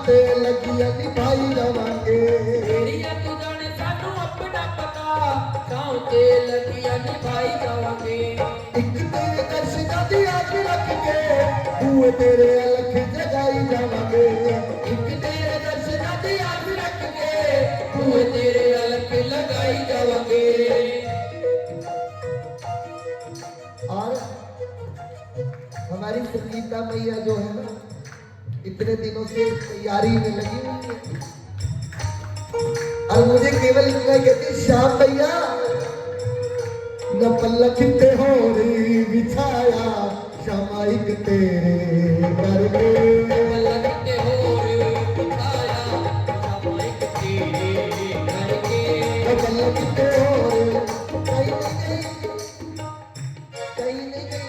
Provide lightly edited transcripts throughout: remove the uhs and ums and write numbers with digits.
ते लगिया निभाई जावांगे तेरिया तू जाने सानू अपना पता गाँव ते लगिया निभाई जावांगे एक तेरे दर्शना दी आस रख के हुए तेरे अलख जगाई जावांगे एक तेरे दर्शना दी आस रख के हुए तेरे अलग लगाई जावांगे और हमारी संगीता मैया जो है ना इतने दिनों से तैयारी में लगी हुई है और मुझे केवल इतना कहती श्याम भैया न पल्लक ते हो री बिछाया शमाइक तेरे करके लगते हो रे बिछाया सामाइक तेरे करके न पल्लक ते हो रे कहीं नहीं गई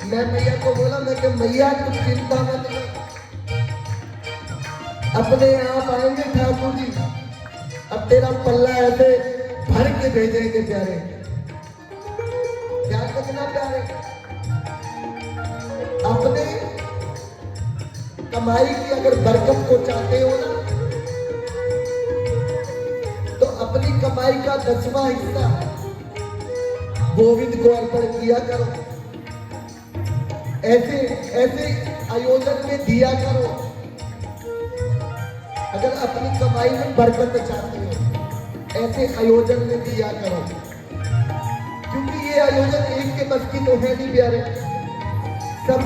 मैं मैया को बोला मैं कि मैया तुम चिंता मत कर अपने आप आएंगे ठाकुर जी अब तेरा पल्ला ऐसे भर के भेजेंगे प्यारे ध्यान रखना प्यारे अपने कमाई की अगर बरकत को चाहते हो ना तो अपनी कमाई का 10वां हिस्सा गोविंद को अर्पण किया करो ऐसे ऐसे आयोजन में दिया करो अगर अपनी कमाई में बरकत चाहते हो ऐसे आयोजन में दिया करो क्योंकि ये आयोजन एक के बस की तो है नहीं प्यारे सब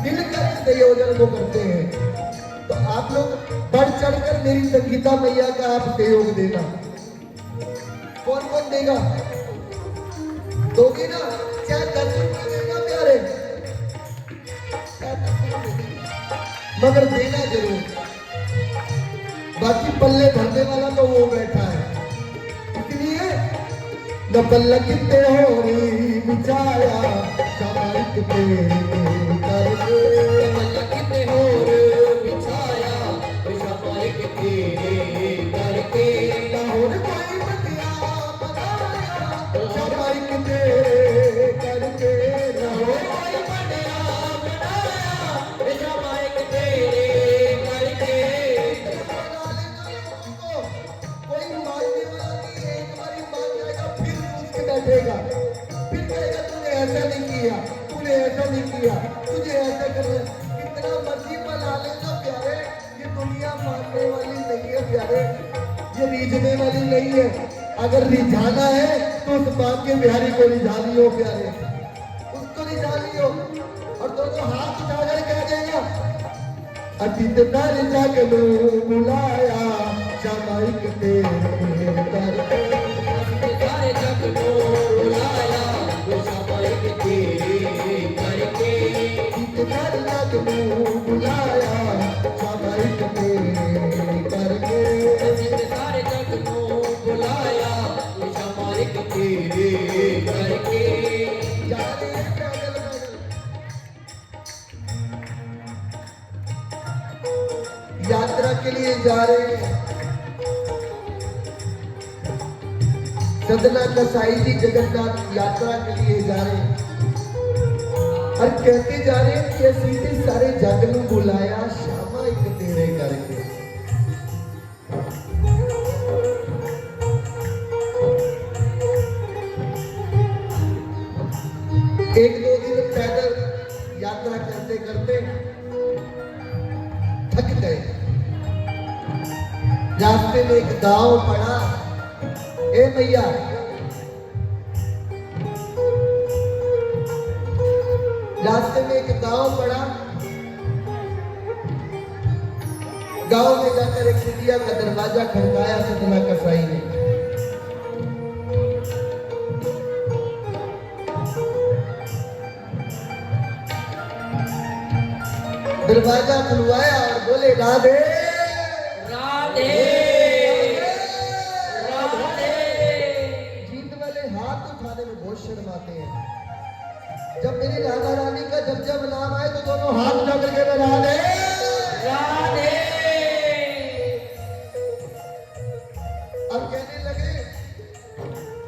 मिलकर इस आयोजन को करते हैं तो आप लोग बढ़ चढ़कर मेरी संगीता मैया का आप सहयोग देना कौन कौन देगा दोगे ना चाहे 10 रुपये देना प्यारे मगर देना जरूर बाकी पल्ले भरने वाला तो वो बैठा है इसलिए न पल्लक ते हो री बिछाया सामाइक तेरे करके लगते हो रे बिछाया सामाइक तेरे करके और कोई बतिया बनाया सामाइक तेरे करके न हो कोई बढ़िया बनाया सामाइक तेरे करके कोई मानने वाला नहीं एक बारी मान जाएगा फिर उसके बैठेगा फिर कहेगा तूने ऐसा नहीं किया तूने ऐसा नहीं किया तुझे ऐसा करना कितना मर्जी बना लेना प्यारे ये दुनिया मानने वाली नहीं है प्यारे ये रीझने वाली नहीं है अगर रिझाना है तो उस बात के बिहारी को रिझा लियो प्यारे उसको रिझा लियो और दोनों हाथ उठाकर कह देगा अतीत कर जग बुलाया सामाइक तेरे करके सारे जग को बुलाया सामाइक तेरे करके अतीत कर जग बुलाया सामाइक तेरे करके सारे जग को बुलाया सामाइक तेरे करके जा रहे हैं पैदल पैदल यात्रा के लिए जा रहे हैं सदना कसाई जी जगन्नाथ यात्रा के लिए जा रहे हैं और कहते जा रहे हैं कि ਅਸੀਂ ਤੇ सारे जग ਨੂੰ बुलाया शामा एक तेरे करके एक दो दिन पैदल यात्रा करते करते थक गए रास्ते में एक गांव पड़ा ए भैया रास्ते में एक गांव पड़ा गांव में जाकर एक कुटिया का दरवाजा खड़काया सदना कसाई ने दरवाजा खुलवाया और बोले राधे राधे राधे जीत वाले हाथ उठाने में बहुत शर्माते हैं जब मेरी राधा रानी का जब जब नाम आए तो दोनों हाथ उठा करके मैं राधे राधे अब कहने लगे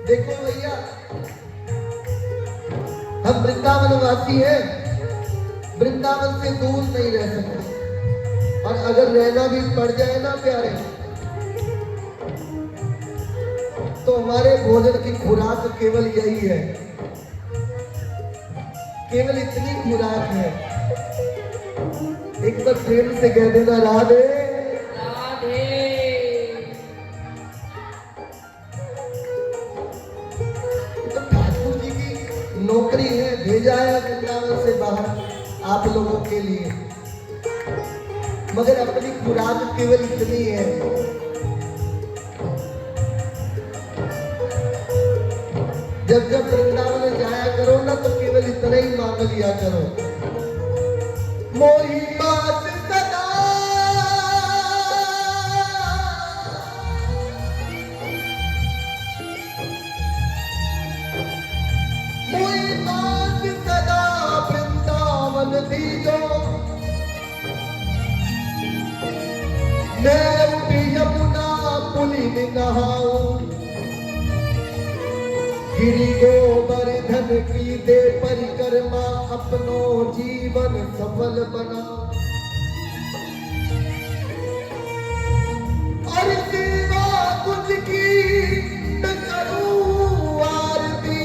देखो भैया हम वृंदावन वासी हैं वृंदावन से दूर नहीं रह सकते और अगर रहना भी पड़ जाए ना प्यारे, तो हमारे भोजन की खुराक केवल यही है, केवल इतनी खुराक है। एक बार प्रेम से कह देना राधे राधे। तो ठाकुर जी की नौकरी है, भेजा है वृंदावन से बाहर आप लोगों के लिए, मगर अपनी खुराक केवल इतनी है। जब जब वृंदावन जाया करो ना तो केवल इतना ही मांग लिया करो, मोही बात सदा मोही बात सदा वृंदावन दीजो, मैं उठी यमुना पुली में नहाऊं, गिरी गोवर्धन की दे परिक्रमा, अपनो जीवन सफल बना, और सेवा कुछ की न करूं आरती,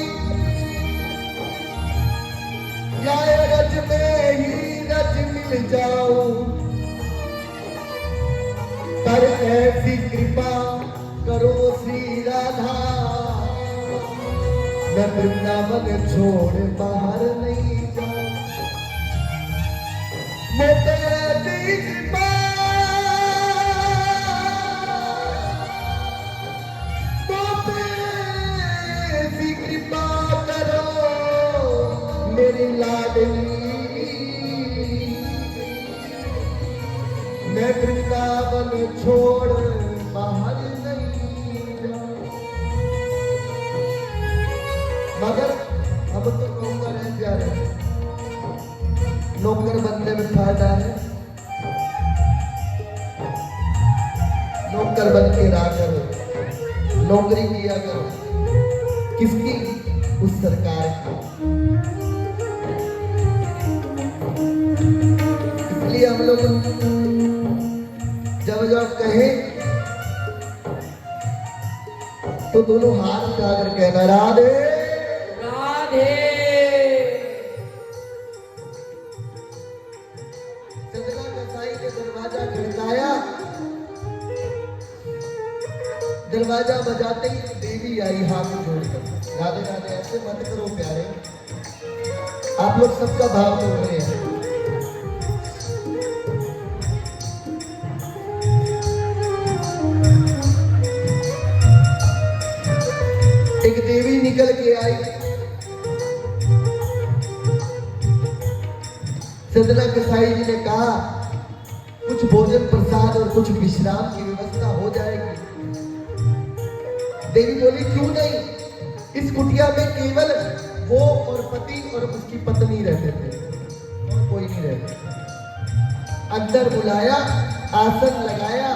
या रज में ही रज मिल जाऊं, पर ऐसी कृपा करो श्री राधा, मैं वृंदावन छोड़ बाहर नहीं जाऊं, मुझे ऐसी कृपा, मुझे ऐसी कृपा करो मेरी लाडली, मैं वृंदावन छोड़ बाहर नहीं जाऊं। मगर अब तो नौकर है प्यारे, नौकर बनने में फायदा है, नौकर बन के रहा करो, नौकरी किया करो, किसकी? उस सरकार की। इसलिए हम लोग जब जब कहे तो दोनों हाथ उठाकर कहना राधे राधे। चंद्रा कसाई के दरवाजा खड़काया, दरवाजा बजाते ही देवी आई हाथ जोड़कर, राधे राधे। ऐसे मत करो प्यारे, आप लोग सबका भाव तोड़ रहे हैं। एक देवी निकल के आई, चंद्रा कसाई जी ने कहा कुछ भोजन प्रसाद और कुछ विश्राम की व्यवस्था हो जाएगी। देवी बोली क्यों नहीं, इस कुटिया में केवल वो और पति और उसकी पत्नी रहते थे, और कोई नहीं रहता। अंदर बुलाया, आसन लगाया,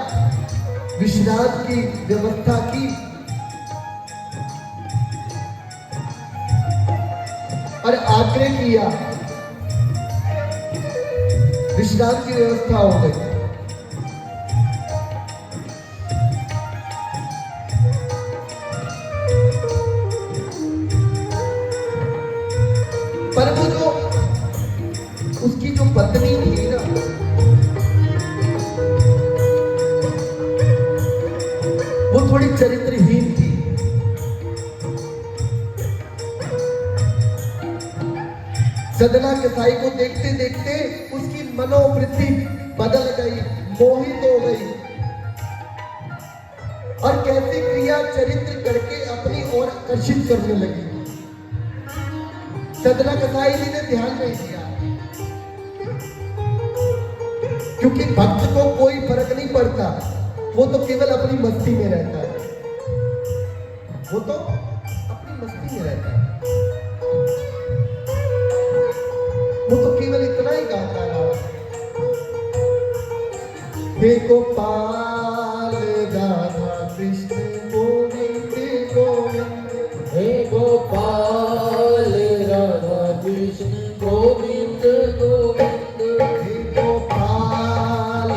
विश्राम की व्यवस्था की, और आग्रह किया, विश्राम की व्यवस्था हो गई। पर वो जो उसकी जो पत्नी थी ना, वो थोड़ी चरित्रहीन थी। चंद्रा कसाई को देखते देखते उसकी मनोवृत्ति बदल गई, मोहित हो गई, और कैसी क्रिया चरित्र करके अपनी ओर आकर्षित करने लगी। चंद्रा कसाई जी ने ध्यान नहीं दिया, क्योंकि भक्त को कोई फर्क नहीं पड़ता, वो तो केवल अपनी मस्ती में रहता है, वो तो अपनी मस्ती में रहता है, वो तो केवल इतना ही गाता है, हे गोपाल राधा कृष्ण गोविंद गोविंद, हे गोपाल राधा कृष्ण गोविंद गोविंद, हे गोपाल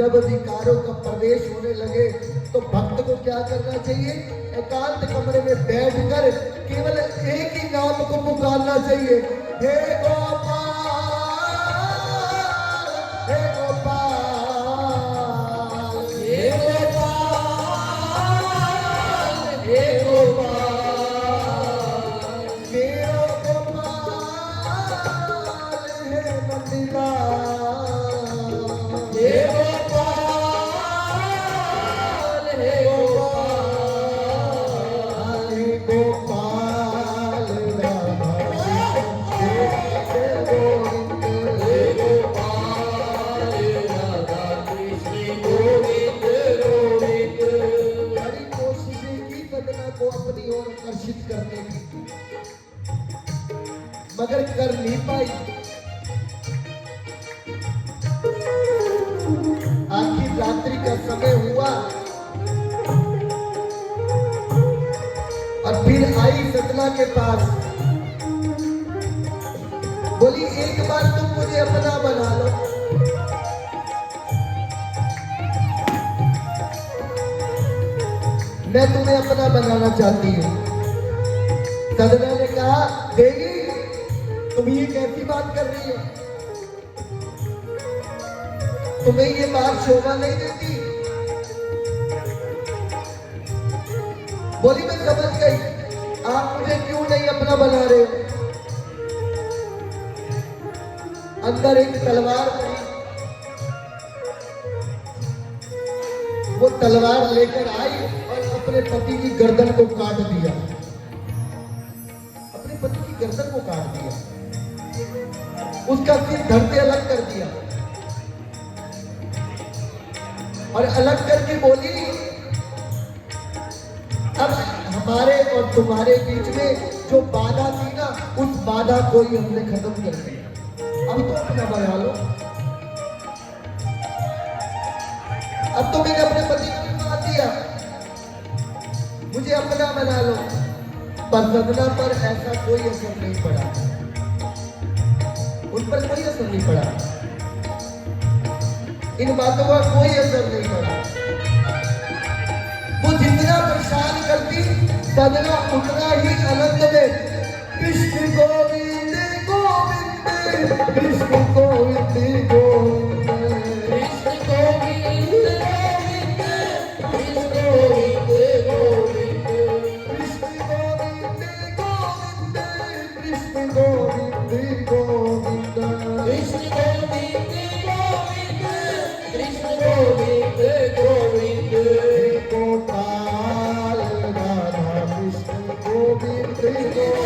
जब विकारों का प्रवेश होने लगे तो भक्त को क्या करना चाहिए? एकांत कमरे में बैठकर केवल एक ही नाम को पुकारना चाहिए, हे गोपाल, हे गोपाल, हे गोपाल, हे गोपाल, मेरा गोपाल है नंदलाल, हे गोपाल, हे गोपाल, हे गोपाल राधा कृष्ण गोविंद, हे गोपाल राधा कृष्ण गोविंद गोविंद। बड़ी कोशिशें की सदना को अपनी ओर आकर्षित करने की, मगर कर नहीं पाई। आखिर रात्रि का समय हुआ और फिर आई सदना के पास, बोली एक बार तुम मुझे अपना बना लो। मैं तुम्हें अपना बनाना चाहती हूँ। सदना ने कहा, देवी तुम ये कैसी बात कर रही हो? तुम्हें ये बात शोभा नहीं देती। बोली मैं समझ गई, आप मुझे क्यों नहीं अपना बना रहे हो? अंदर एक तलवार पड़ी, वो तलवार लेकर आई और अपने पति की गर्दन को काट दिया, अपने पति की गर्दन को काट दिया, उसका सिर धड़ से अलग कर दिया और अलग करके बोली, अब हमारे और तुम्हारे बीच में जो बाधा थी ना, उस बाधा को ही हमने खत्म कर दिया। अब तो अपना बना लो। अब तो मैंने अपने पति को भी मान दिया, मुझे अपना बना लो। पर सदना पर ऐसा कोई असर नहीं पड़ा, उन पर कोई असर नहीं पड़ा, इन बातों का कोई असर नहीं पड़ा। वो जितना परेशान करती, सदना उतना ही आनंद में कृष्ण गोविंद गोविंद, कृष्ण गोविंद गोविंद, कृष्ण गोविंद गोविंद, कृष्ण गोविंद गोविंद, कृष्ण गोविंद गोविंद, कृष्ण गोविंद गोविंद, कृष्ण गोविंद गोविंद, कृष्ण गोविंद गोविंद। गोपाल राधा कृष्ण गोविंद गोविंद,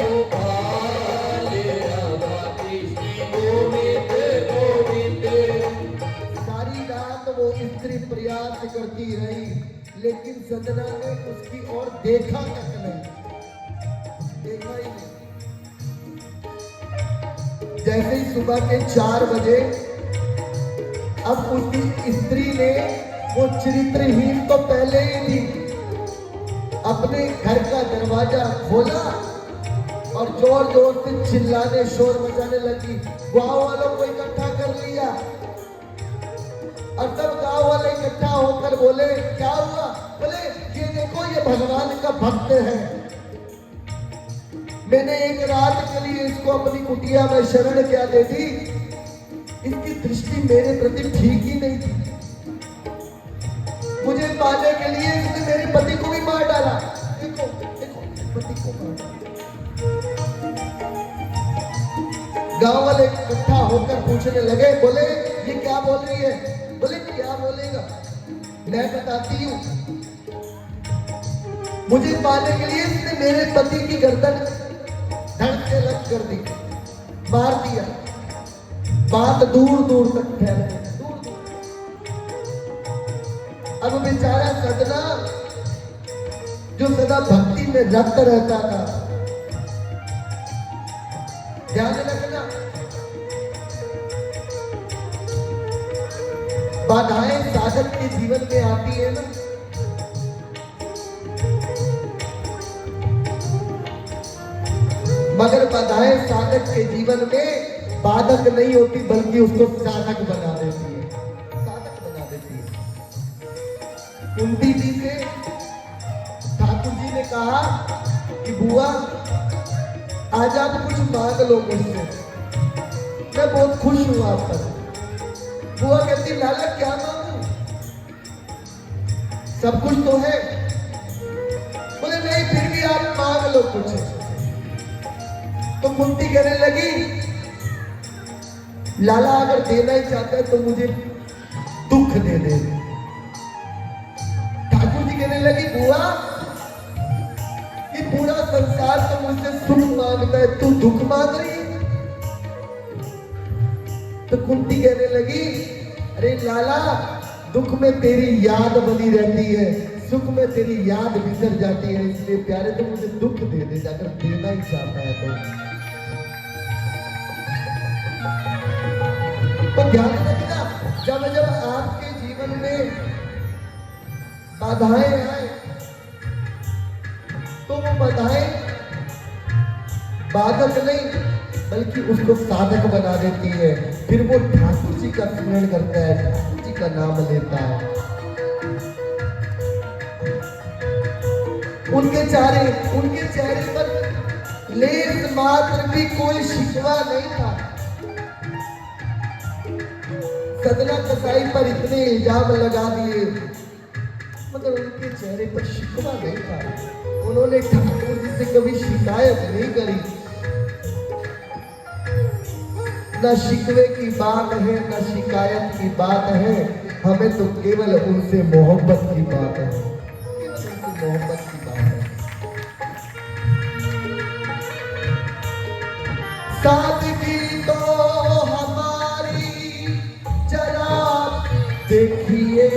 गोपाल राधा कृष्ण गोविंद गोविंद। सारी रात वो स्त्री प्रयास करती रही, लेकिन सदना ने उसकी ओर देखा तक नहीं, देखा ही नहीं। जैसे ही सुबह के 4 बजे, अब उस स्त्री ने, वो चरित्रहीन तो पहले ही थी, अपने घर का दरवाजा खोला और जोर जोर से चिल्लाने शोर मचाने लगी। गांव वालों को इकट्ठा कर लिया और तब गांव वाले इकट्ठा होकर बोले, क्या हुआ? बोले ये देखो, ये भगवान का भक्त है, मैंने एक रात के लिए इसको अपनी कुटिया में शरण क्या दे दी, इसकी दृष्टि मेरे प्रति ठीक ही नहीं थी, मुझे पाने के लिए इसने मेरे पति को भी मार डाला। देखो देखो, पति को मार डाला। गांव वाले इकट्ठा होकर पूछने लगे, बोले ये क्या बोल रही है? बोले क्या बोलेगा, मैं बताती हूँ। मुझे पाने के लिए इसने मेरे पति की गर्दन धड़ से अलग कर दी, मार दिया। बात दूर दूर तक फैल गई, दूर दूर। अब बेचारा सदना, जो सदा भक्ति में रत रहता था, ध्यान रखना, बाधाएं साधक के जीवन में आती है ना, मगर बाधाएं साधक के जीवन में बाधक नहीं होती, बल्कि उसको साधक बना देती है। कुंती जी से ठाकुर जी ने कहा कि बुआ आज आप कुछ मांग लो मुझसे, मैं बहुत खुश हूं आप पर। बुआ कहती लाला क्या मांगू, सब कुछ तो है। बोले नहीं फिर भी आप मांग लो कुछ। तो कुंती कहने लगी लाला अगर देना ही चाहता है तो मुझे दुख दे दे। ठाकुर जी कहने लगी बुआ ये पूरा संसार तो मुझसे सुख मांगता है, तू दुख मांग रही है। तो कुंती कहने लगी अरे लाला दुख में तेरी याद बनी रहती है, सुख में तेरी याद बिसर जाती है, इसलिए प्यारे तो मुझे दुख दे दे अगर देना ही चाहता है तो ध्यान रखना जब जब आपके जीवन में बाधाएं आए तो वो बाधाएं बाधक नहीं बल्कि उसको साधक बना देती है। फिर वो ठाकुर जी का स्मरण करता है, ठाकुर जी का नाम लेता है। उनके चेहरे पर लेस मात्र भी कोई शिकवा नहीं था। सदना कसाई पर इतने इल्जाम लगा दिए मगर उनके चेहरे पर शिकवा नहीं था। उन्होंने ठाकुर जी से कभी शिकायत नहीं करी। न शिकवे की बात है न शिकायत की बात है, हमें तो केवल उनसे मोहब्बत की बात है, केवल उनसे मोहब्बत की बात है। सादगी तो हमारी जरा देखिए,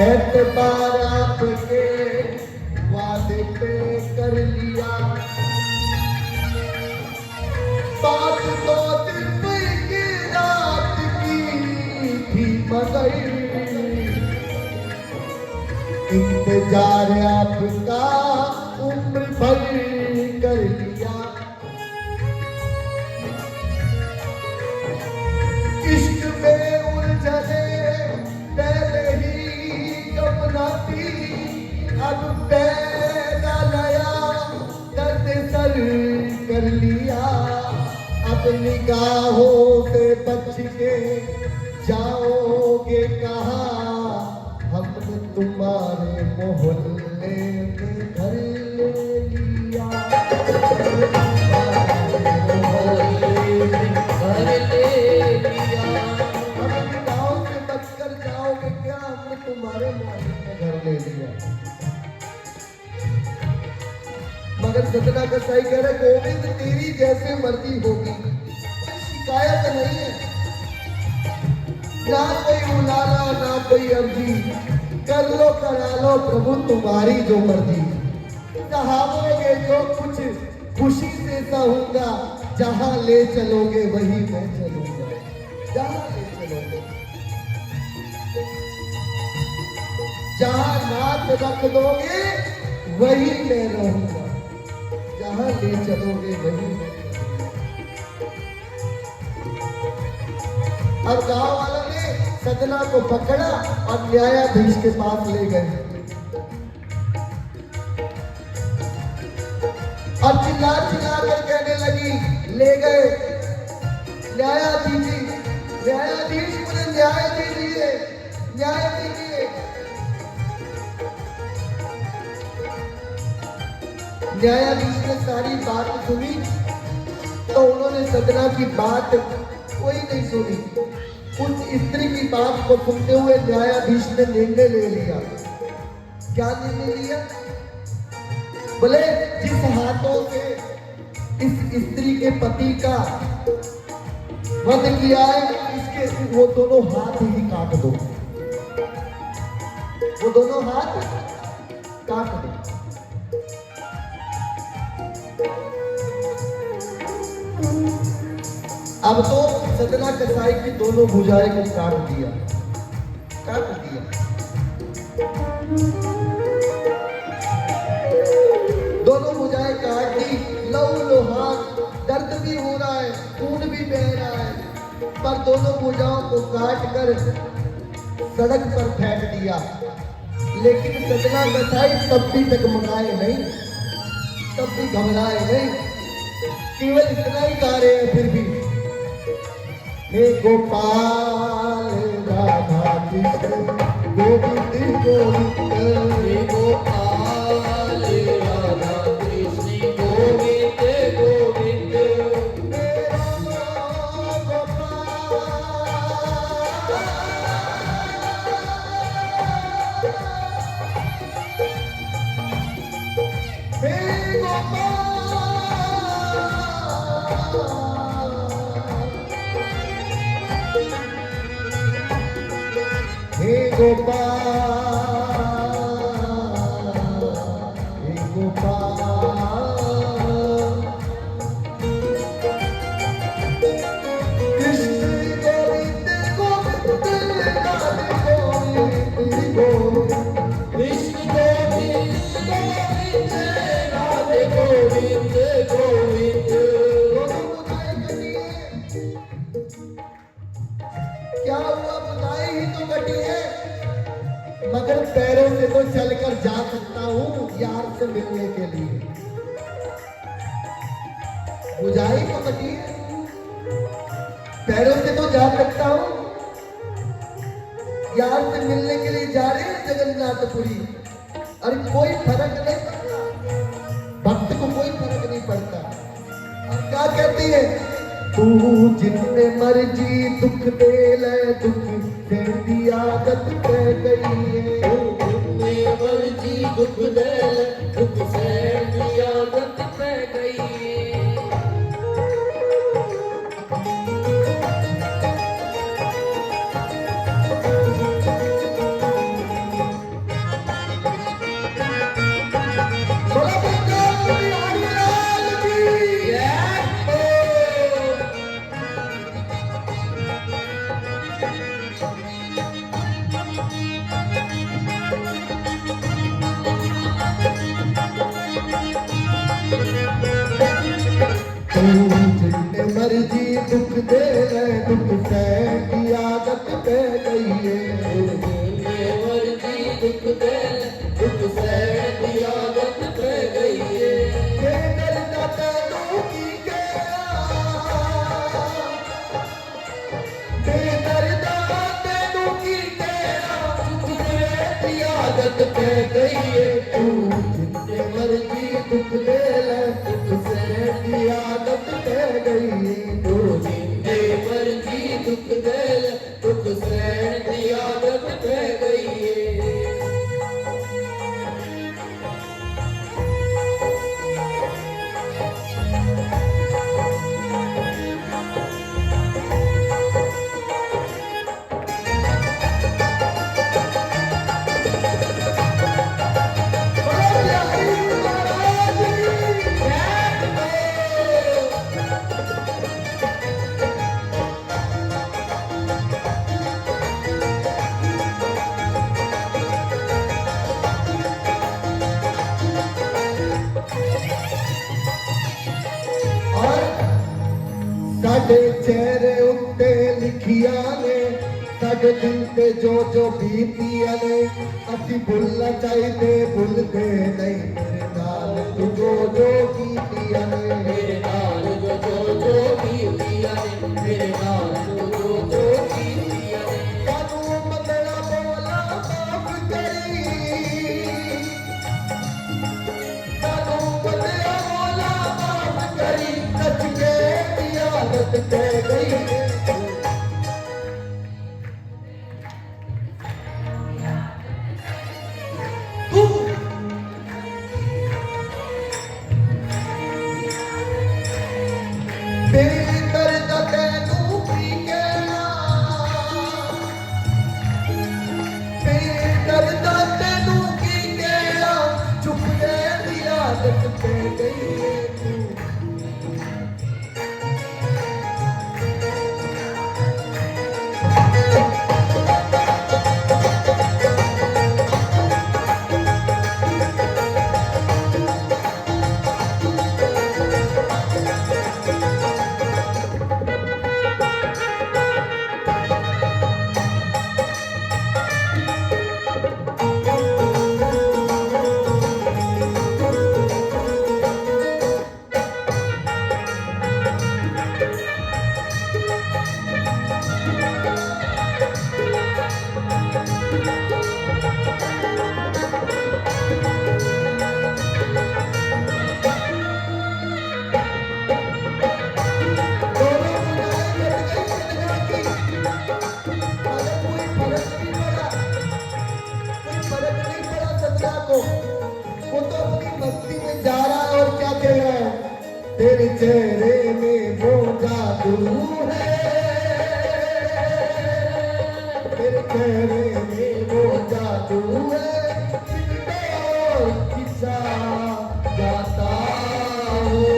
एतबार आपके वादे पे कर लिया, बात तो दिन की रात की थी मगर इंतजार आपका उम्र भर कर लिया। इश्क में उलझने पहले ही गमनाती, अब पैदा नया दर्द सर कर लिया। अब निगाहों से बच के जाओगे कहाँ, हमने तुम्हारे मोहल्ले में घर ले लिया। गाँव से बचकर जाओगे क्या, हमने तुम्हारे मोहल्ले में घर ले लिया। मगर सतना कसाई कह रहे गोविंद तेरी जैसे मर्जी होगी, शिकायत नहीं है, ना कोई उलाला ना कोई अर्जी, कर लो करा लो प्रभु तुम्हारी जो मर्जी। चाहोगे जो कुछ खुशी से सहूंगा, जहां ले चलोगे वही मैं चलूंगा, जहां ले चलोगे। जहां नाथ रख दोगे वही मैं रहूंगा, जहां ले चलोगे वही मैं चलूंगा। अब गांव वालों ने सजना को पकड़ा और न्यायाधीश के पास ले गए और चिल्ला चिल्ला कर कहने लगी, ले गए न्यायाधीश मुझे न्याय दीजिए, न्याय दीजिए। न्यायाधीश ने सारी बात सुनी तो उन्होंने सदना की बात कोई नहीं सुनी। उस स्त्री की बात को सुनते हुए न्यायाधीश ने निर्णय ले लिया। क्या निर्णय लिया? बोले जिस हाथों से इस स्त्री के पति का वध किया है, इसके वो दोनों हाथ ही काट दो, वो दोनों हाथ काट दो। अब तो सदना कसाई की दोनों भुजाएं को काट दिया। दोनों भुजाएं काट दी, लहू लोहान, दर्द भी हो रहा है, खून भी बह रहा है। पर दोनों भुजाओं को काट कर सड़क पर फेंक दिया, लेकिन सजना कसाई तब भी डगमगाए नहीं, तब भी घबराए नहीं, केवल इतना ही गा रहे हैं फिर भी, हे गोपाल राधा कृष्ण गोविंद गोविंद, हे गोपाल राधा कृष्ण गोविंद गोविंद, हे गोपाल, हे गोपाल, कृष्ण गोविंद गोविंद राधे गोविंद गोविंद, कृष्ण गोविंद गोविंद राधे गोविंद गोविंद। क्या हुआ? बुदाई ही तो कटी है, मगर पैरों से तो चलकर जा सकता हूँ यार से मिलने के लिए। बुझाई तो कटी है, पैरों से तो जा सकता हूँ, यार से मिलने के लिए जा रहे हैं जगन्नाथपुरी। अरे कोई फर्क नहीं पड़ता, भक्त को कोई फर्क नहीं पड़ता। और क्या कहती है? तू जितने मर्जी दुख दे ले, दुख तेरी आदत पै गई है, जितने मर्जी दुख दे ले, दुख सहन की आदत पै गई है। बोला बंगाल बिहारी लाल की जय हो। तू जितने मर्जी दुख दे ले, दुख सहन की आदत पै गई है, जितने मर्जी दुख दे ले, दुख सहन की आदत पै गई है। ये दर्द तैनू की गया, बेदर्द तैनू की गया, दुख सहन की आदत आदत पै गई है। तू जितने मर्जी दुख दे ले, दुख सहन की आदत पै गई है। तू जितने मर्जी दुख दे ले, दुख सहन की आदत पै गई है। और साडे चेहरे उत्ते लिखिया ने, साडे दिल ते जो जो बीतिया ने, असी भुलना चाहिए भुलते नहीं, मेरे नाल तू जो जो कीतिया ने, मेरे नाल जो कीतिया ने, मेरे नाल जो कीतिया ने। कानू मंगला बोला माफ करी, कानू मंगला बोला माफ करी, सच के की आदत पै गई है। बेदर्द तैनू दोनों बुझाएं कट गई सजना की, मगर कोई फर्क नहीं पड़ा, कोई फर्क नहीं पड़ा सजना को। वो तो अपनी मस्ती में जा रहा है और क्या कह रहा है, तेरे चेहरे में वो जादू है, तेरे चेहरे में वो जादू है, और किस्सा जाता हूँ,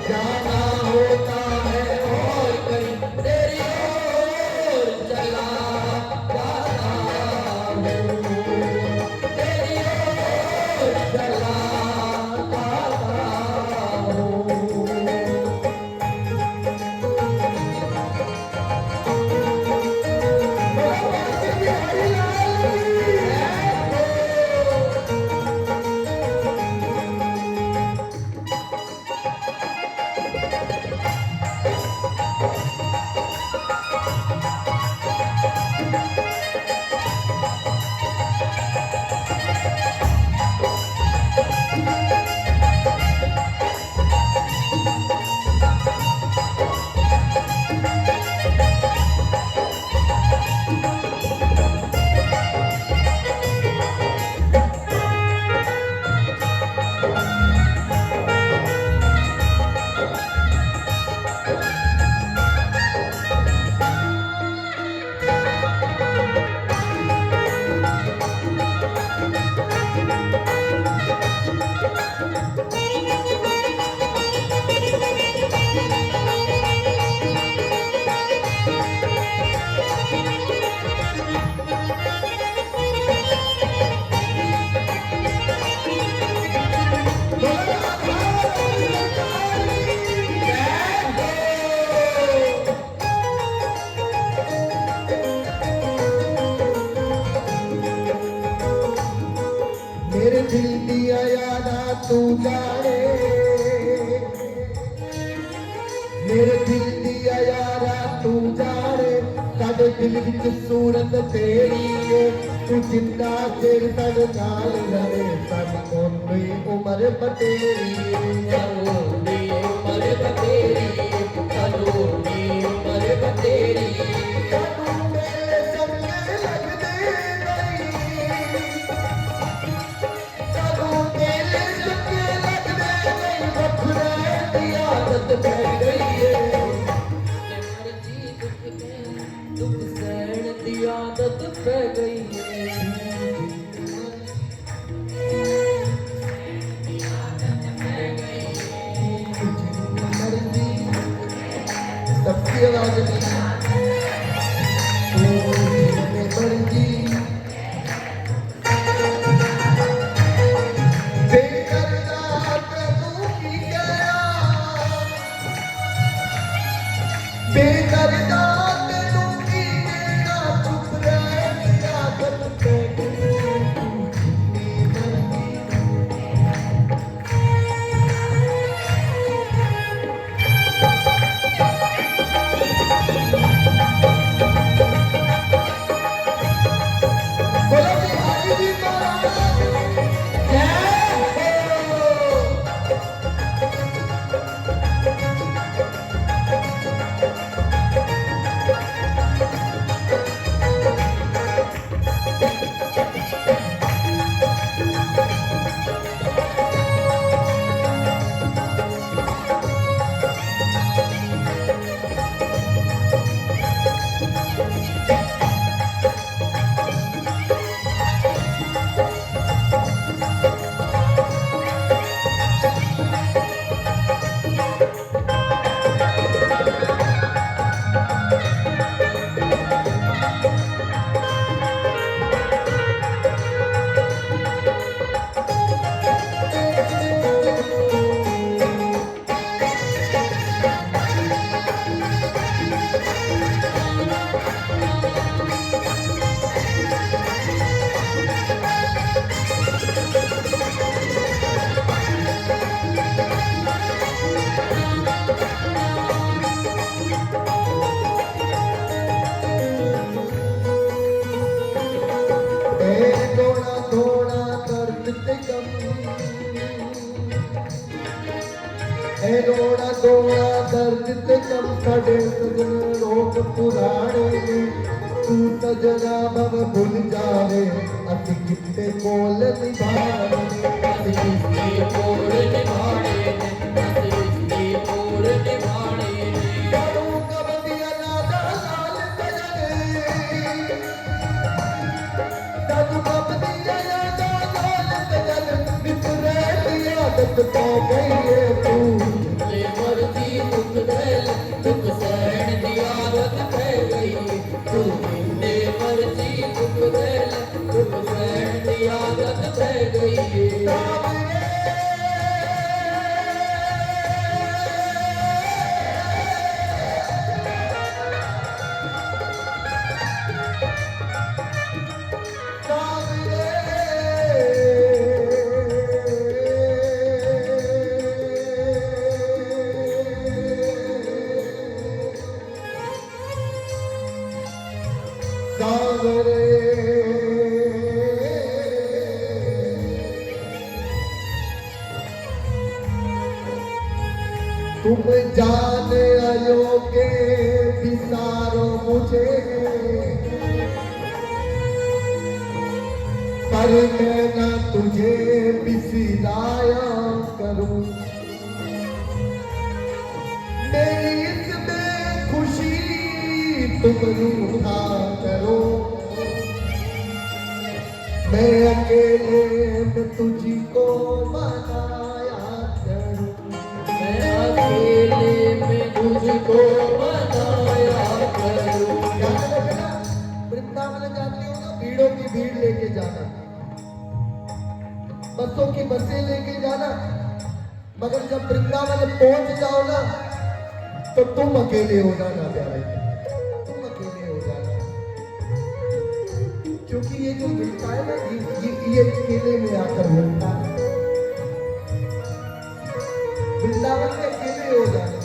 जाना होता है और कहीं तेरी ओर चला जाता हूँ, तेरी ओर चला जाता हूँ। मेरे दिल दिया यादा तू जाने, मेरे दिल दिया यारा तू जाने, साडे दिल विच सूरत तेरी है, तू जिंदा चेर तक नाल रहे, साडी ओनी उम्र बतेरी है। करोड़ी उम्र बतेरी, करोड़ी उम्र बतेरी, सानू मेले चंगे लगदे नहीं, सानू मेले चंगे लगदे नहीं, वखरे दी आदत पै गई है। मर्जी दुख सहन की आदत पै गई है। मर्जी सबकी आवाज नहीं, मर्जी बेकरदा तू की गया, बेकरदा तू की गया, चुप रह आदत पे मर्जी। ए रोड़ा दोड़ा दर्द ते कम खड़े सजन रोग पुराने ने तू सजना भव भूल जावे अति कितने कोल निभाने ਅਸੀਂ ਰਿਸ਼ਤੇ ਤੋੜ ਨਿਭਾਣੇ ਨੇ ਅਸੀਂ ਰਿਸ਼ਤੇ ਤੋੜ ਨਿਭਾਣੇ ਨੇ करू कब दिया नादा लाल सजन करू कब दिया नादा लाल सजन मित्रे की आदत पा गई है तू ਤੇ ਮਰਦੀ ਦੁੱਖ ਦੇ ਦੁੱਖ ਸਹਿਣ ਦੀ ਆਦਤ ਪੈ ਗਈ ਤੂੰ ਤੇ ਮਰਦੀ ਦੁੱਖ ਦੇ ਦੁੱਖ ਸਹਿਣ ਦੀ ਆਦਤ ਪੈ ਗਈ तुम जान अयोग्य विसारो मुझे पर मैं न तुझे बिसराया करूं मेरी इसमें खुशी तुम रूठा करो मैं अकेले में तुझको मनाया करूं मैं अकेले में तुझको बनाया करूं वृंदावन जाते हो ना भीड़ों की भीड़ लेके जाना बसों की बसें लेके जाना मगर जब वृंदावन पहुंच जाओ ना तो तुम अकेले हो जाना प्यारे तुम अकेले हो जाना क्योंकि ये जो मिलता है ना ये अकेले में आकर मिलता है वृंदावन में अकेले हो जाना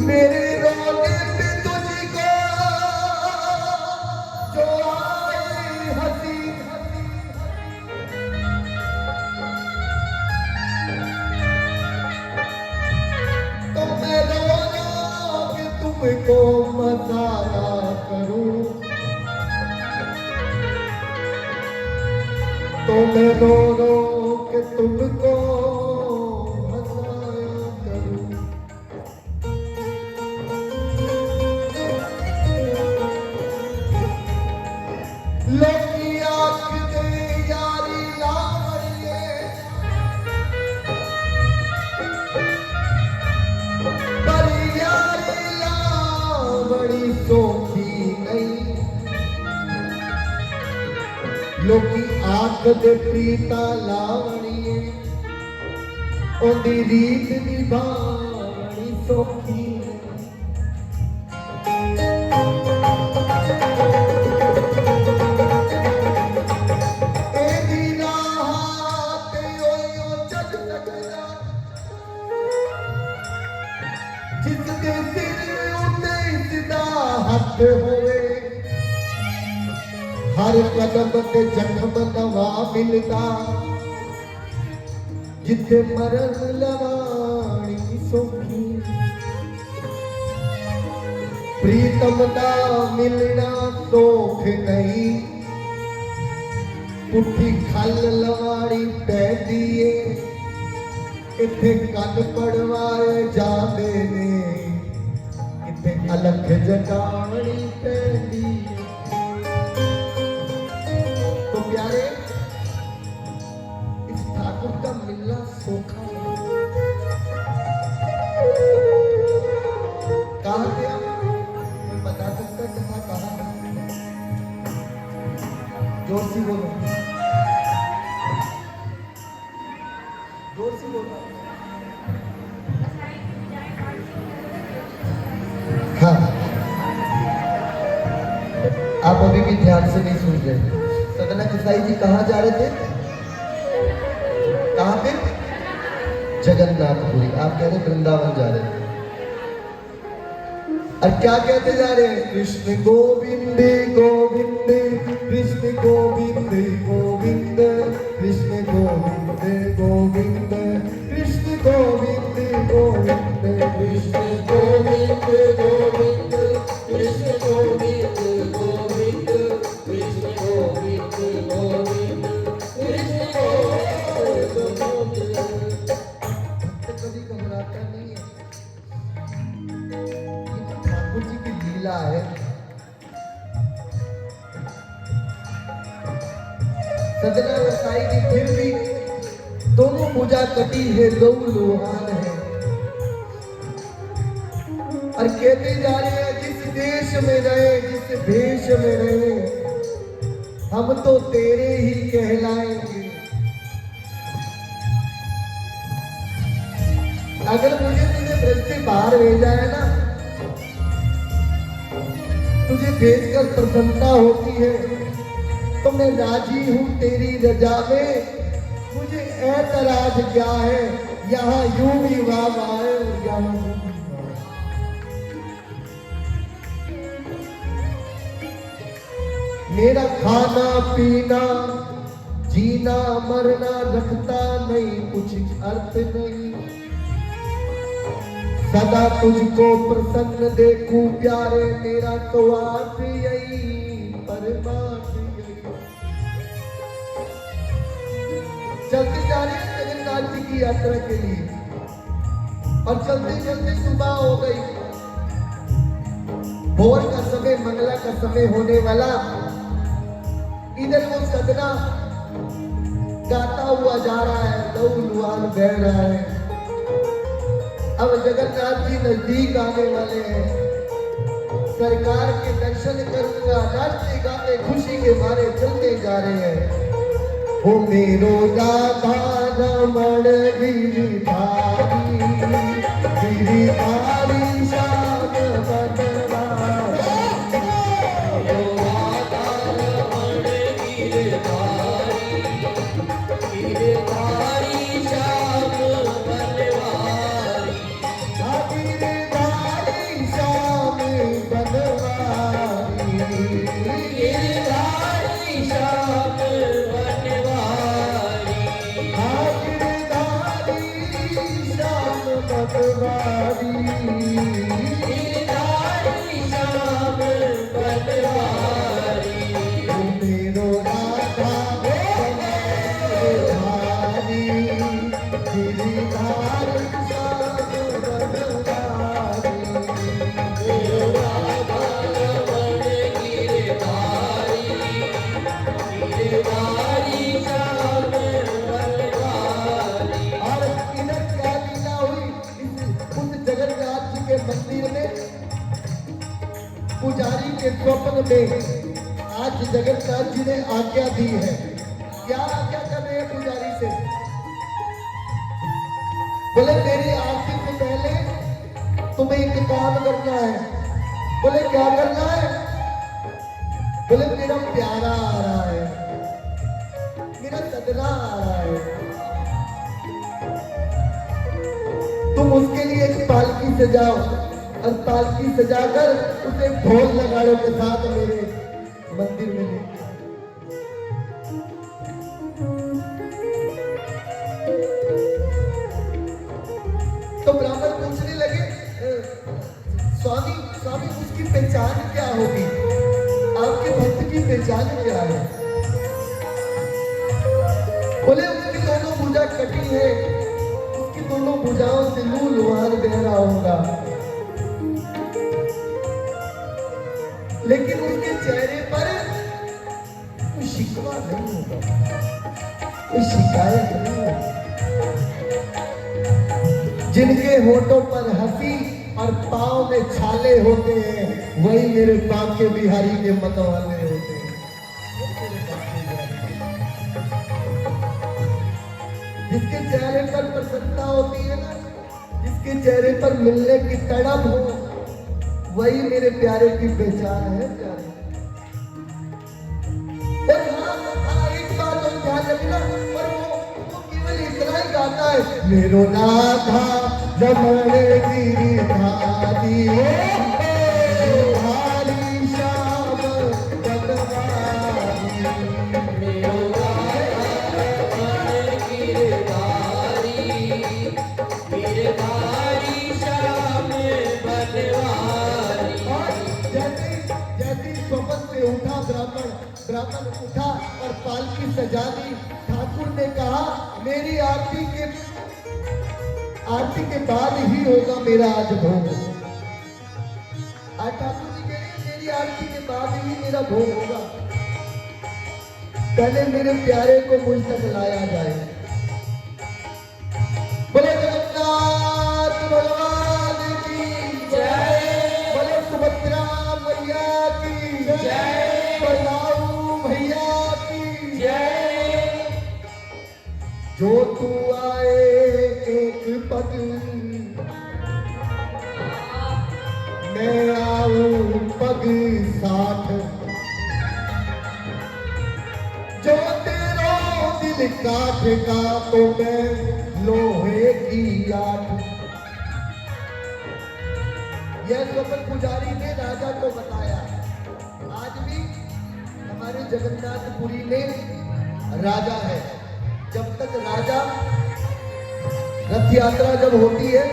मेरे रोने पे तुझको जो आई हंसी तो मैं रो रो के तुमको मजाया करूं तो मैं रो रो के तुमको हंसाया करूं लोकी आंख दे यारी लावड़िए पर यारी लावड़ी सोखी नहीं लोकी आंख दे प्रीता लावड़िए ओदी रीत निभावणी सोखी एदी राह ते ओयो जग लगदा जिसदे सिर उते सिदा हथ होवे हर कदम ते जख्म नवा मिलदा जिथे मरन लवाणी सोखी प्रीतम दा मिलना सोख नहीं पुठी खल लवाणी पैदी ए इथे कन पड़वाए जाते ने इथे अलख जगानी पैदी तो प्यारे इस ठाकुर का मिलना सोखा कहा गया कोई बता सकता है कहाँ कहा जोर से बोलो जोर से बोलो हाँ आप अभी भी ध्यान से नहीं सुन रहे सदना किसाई जी कहाँ जा रहे थे कहाँ पे जगन्नाथपुरी आप कह रहे वृंदावन जा रहे थे और क्या कहते जा रहे हैं कृष्ण गोविंद गोविंद कृष्ण गोविंद गोविंद कृष्ण गोविंद गोविंद कृष्ण गोविंद गोविंद कृष्ण गोविंद गोविंद कृष्ण गोविंद गोविंद कृष्ण गोविंद गोविंद कृष्ण गोविंद गोविंद। तो कभी घबराता नहीं है। ये तो ठाकुर जी की लीला है। सदना रसाई की फिर भी दोनों भुजा कटी है, दो लोहान है, और कहते जा रहे हैं जिस देश में रहे, जिस भेष में रहे, हम तो तेरे ही कहलाएंगे। अगर मुझे तुझे ब्रज से बाहर भेजा है ना, तुझे भेजकर प्रसन्नता होती है तो मैं राजी हूं तेरी रजा में। मुझे ऐतराज क्या है, यहाँ यूं भी वाव आए और यहाँ यूं भी वाव आए। मेरा खाना पीना जीना मरना रखता नहीं, कुछ अर्थ नहीं। सदा तुझको प्रसन्न देखूं प्यारे, मेरा तो आस यही परमार्थ यही। चलते जा रहे हैं जगन्नाथ जी की यात्रा के लिए, और चलते चलते सुबह हो गई। भोर का समय, मंगला का समय होने वाला। इधर वो सदना गाता हुआ जा रहा है, लौ लुहान बह रहा है। अब जगन्नाथ जी नजदीक आने वाले हैं। सरकार के दर्शन करूंगा, नाचते गाते खुशी के मारे चलते जा रहे हैं। ओ मेरो राधा रमण गिरिधारी, गिरिधारी श्याम बनवारी। ओ राधा रमण गिरधारी, गिरधारी श्याम बनवारी। गिरिधारी श्याम बनवारी, गिरधारी श्याम बनवारी। गिरिधारी श्याम बनवारी। गिरधारी श्याम बनवारी। मेरो राधा गिरधारी, गिरिधारी श्याम बनवारी। ओ राधा रमण गिरधारी, गिरधारी श्याम बनवारी। और इधर क्या लीला हुई उस जगन्नाथ जी के मंदिर में। पुजारी के स्वप्न में आज जगन्नाथ जी ने आज्ञा दी है। क्या आज्ञा कर रहे हैं पुजारी से? बोले तेरी आरती से पहले तुम्हें एक काम करना है। बोले क्या करना है? बोले मेरा प्यारा आ रहा है, मेरा सदना आ रहा है, तुम उसके लिए एक पालकी सजाओ, और पालकी सजाकर उसे ढोल नगाड़ों के साथ मेरे मंदिर में ले। तो ब्राह्मण पूछने लगे स्वामी स्वामी उसकी पहचान क्या होगी, आपके भक्त की पहचान क्या है? बोले उसकी दोनों भुजा कटी है, उसकी दोनों भुजाओं से लू लुहान बह रहा होगा, लेकिन उसके चेहरे पर कोई शिकवा नहीं होगा, कोई शिकायत नहीं होगी। जिनके होठों पर हंसी और पांव में छाले होते हैं, वही मेरे बांके बिहारी के मतवाले होते हैं। जिसके चेहरे पर प्रसन्नता होती है ना, जिसके चेहरे पर मिलने की तड़प हो, वही मेरे प्यारे की पहचान है प्यारे। और हाँ, एक बात और ध्यान रखना, और वो केवल इतना ही गाता है, मेरो राधा रमण गिरिधारी, गिरिधारी श्याम बनवारी। मेरो राधा रमण गिरधारी, गिरधारी ब्राह्मण उठा और पालकी सजा दी। ठाकुर ने कहा मेरी आरती के बाद ही होगा मेरा आज भोग। आज ठाकुर जी कह रहे हैं मेरी आरती के बाद ही मेरा भोग होगा, पहले मेरे प्यारे को मुझ तक लाया जाए। बोले जगन्नाथ भगवान की जय। बोले सुभद्रा मैया की जय। बलराऊ भैया की जय। जो तू आए एक पग, मैं आऊं पग 60। जो तेरा दिल काटेगा तो मैं लोहे की आठ। यह स्वप्न पुजारी ने राजा को बताया। आज भी हमारे जगन्नाथपुरी में राजा है। जब तक राजा, रथ यात्रा जब होती है,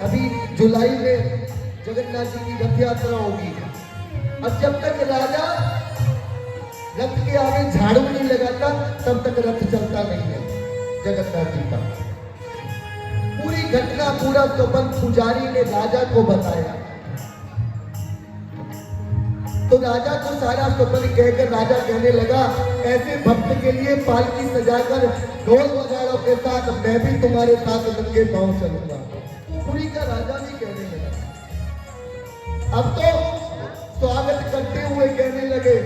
अभी जुलाई में जगन्नाथ जी की रथ यात्रा होगी, अब जब तक राजा रथ के आगे झाड़ू नहीं लगाता तब तक रथ चलता नहीं है जगन्नाथ जी का। पूरी घटना, पूरा स्वप्न पुजारी ने राजा को बताया। तो राजा को सारा स्वप्न कहकर राजा कहने लगा ऐसे भक्त के लिए पालकी सजाकर ढोल नगाड़ों के साथ मैं भी तुम्हारे साथ नंगे पांव चलूंगा। पुरी का राजा भी कहने लगा। अब तो स्वागत करते हुए कहने लगे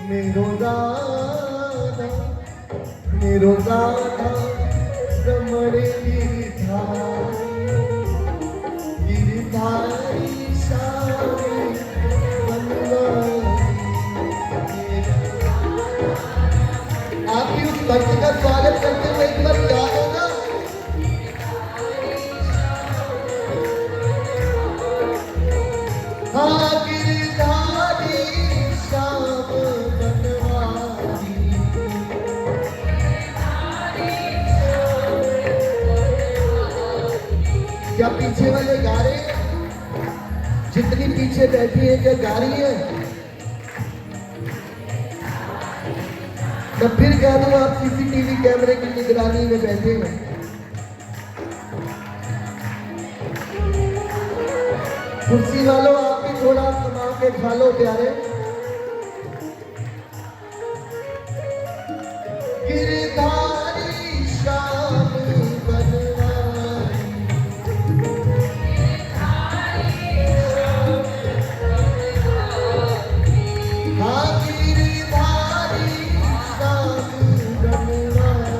मेरो राधा रमण गिरधारी श्याम आपकी उस भक्त का स्वागत करते हुए एक बार याद होगा। हाँ गिरधारी श्याम बनवारी, क्या पीछे वाले गा रहे हैं? जितनी पीछे बैठी है क्या गा रही है? मैं फिर कह दूं आप सीसीटीवी कैमरे की निगरानी में बैठे हैं। कुर्सी वालों आप भी थोड़ा कमा के खा लो प्यारे। गिरधारी श्याम बनवारी, हाँ गिरधारी श्याम बनवारी।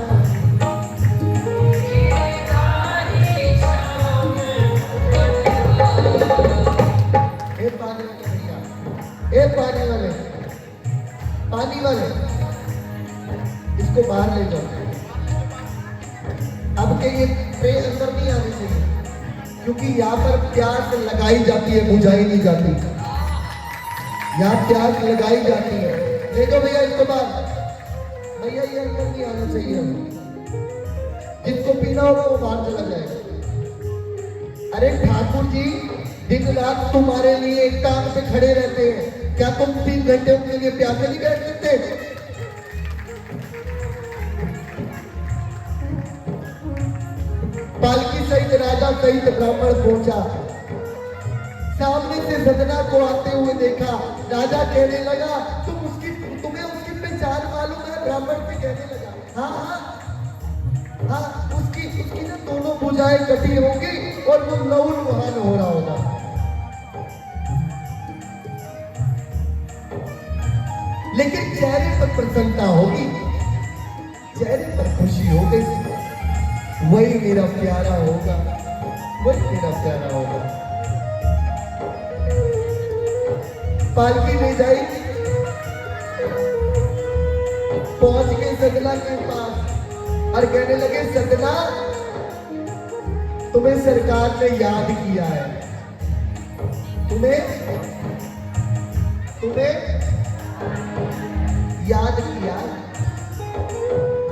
ए पानी वाले भैया, ए पानी वाले इसको बाहर ले जाओ। अब के ये ट्रे अंदर नहीं आनी चाहिए, क्योंकि यहाँ पर प्यास लगाई जाती है, बुझाई नहीं जाती। यहाँ प्यास लगाई जाती है। ले जाओ भैया इसको बाहर। भैया ये अंदर नहीं आना चाहिए। जिसको पीना होगा वो बाहर चला जाएगा। अरे ठाकुर जी दिन रात तुम्हारे लिए एक टांग पे खड़े रहते हैं, क्या तुम 3 घंटे उनके लिए प्यासे नहीं बैठ सकते? पालकी सहित राजा सहित ब्राह्मण पहुंचा। सामने से सदना को आते हुए देखा। राजा कहने लगा तुम्हें उसकी पहचान मालूम है? ब्राह्मण से कहने लगा हाँ उसकी ना दोनों भुजाएं कटी होगी और वो लहू लुहान हो रहा होगा। लेकिन चेहरे पर प्रसन्नता होगी, चेहरे पर खुशी होगी। वही मेरा प्यारा होगा, वही मेरा प्यारा होगा। पालकी ले जाई, पहुंच गए सदना के पास और कहने लगे सदना तुम्हें सरकार ने याद किया है। तुम्हें याद किया।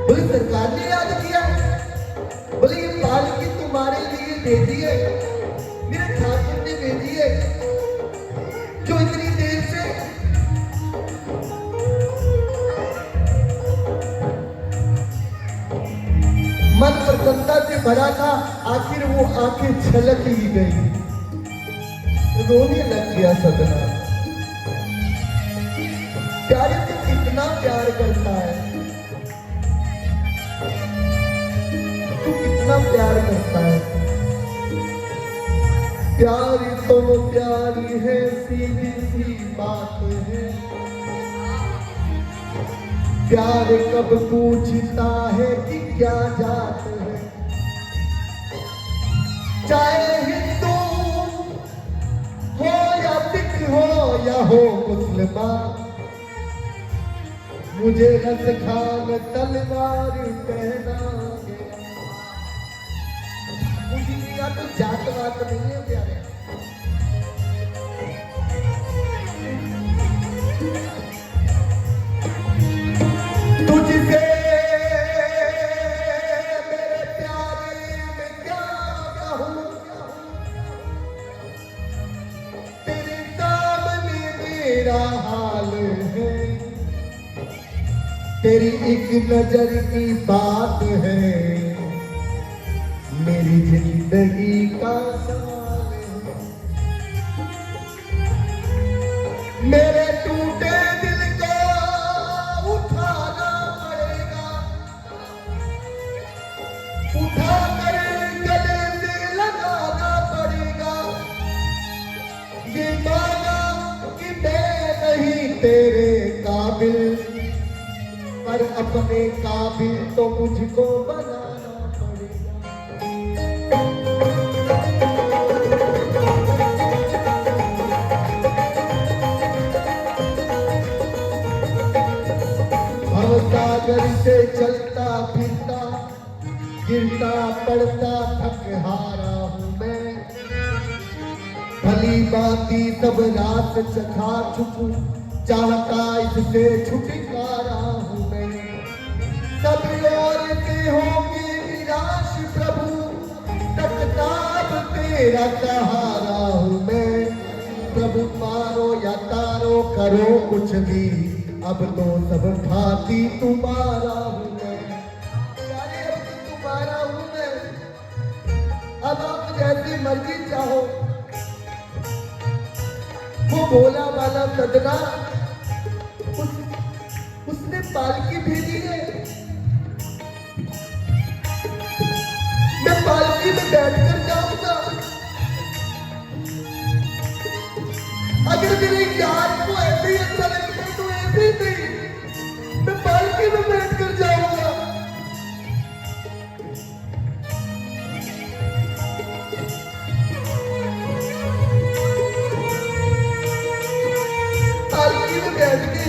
बोले सरकार ने याद किया? बोले ये पालकी तुम्हारे लिए भेजी है, मेरे ठाकुर ने भेजी है, जो इतनी देर से ममता से भरा था, आखिर वो आंखें छलक ही गई। रोने लग गया सदना। प्यारे तो कितना प्यार करता है, तू कितना प्यार करता है। प्यार तो प्यारी है, सीधी सी बात है। प्यार कब पूछता है कि क्या जात है। चाहे हिंदू हो या सिख हो या हो मुसलमान, मुझे रस खान तलवार पहना गया। मुझे या तो जात वात नहीं है प्यारे। तुझसे मेरे प्यारे में क्या कहूं, तेरे सामने मेरा हाल है। तेरी एक नजर की बात है, मेरी जिंदगी का सवाल है। मेरे टूटे दिल को उठाना पड़ेगा, उठा कर गले से लगाना पड़ेगा। ये माना कि मैं नहीं तेरे काबिल, पर अपने काबिल तो मुझको बनाना पड़ेगा। भवसागर से चलता फिरता, गिरता पड़ता थक हारा हूं मैं। भली बाती सब रात चखा चुकूं, चाहता इससे छुटकारा हूं मैं। सब ओर से होंगे निराश प्रभु, तकताब तेरा सहारा हूं मैं। प्रभु मारो या तारो करो कुछ भी, अब तो सब भांति तुम्हारा हूं मैं। यारे अब तो तुम्हारा हूं मैं, अब आप जैसी मर्जी चाहो। वो भोला वाला सदना उसने पालकी भेजी है। मैं पालकी में बैठकर जाऊंगा। अगर मेरे यार को ऐसे ही अच्छा लगता तो ऐसे ही नहीं, मैं पालकी में बैठकर जाऊंगा। पालकी में बैठ के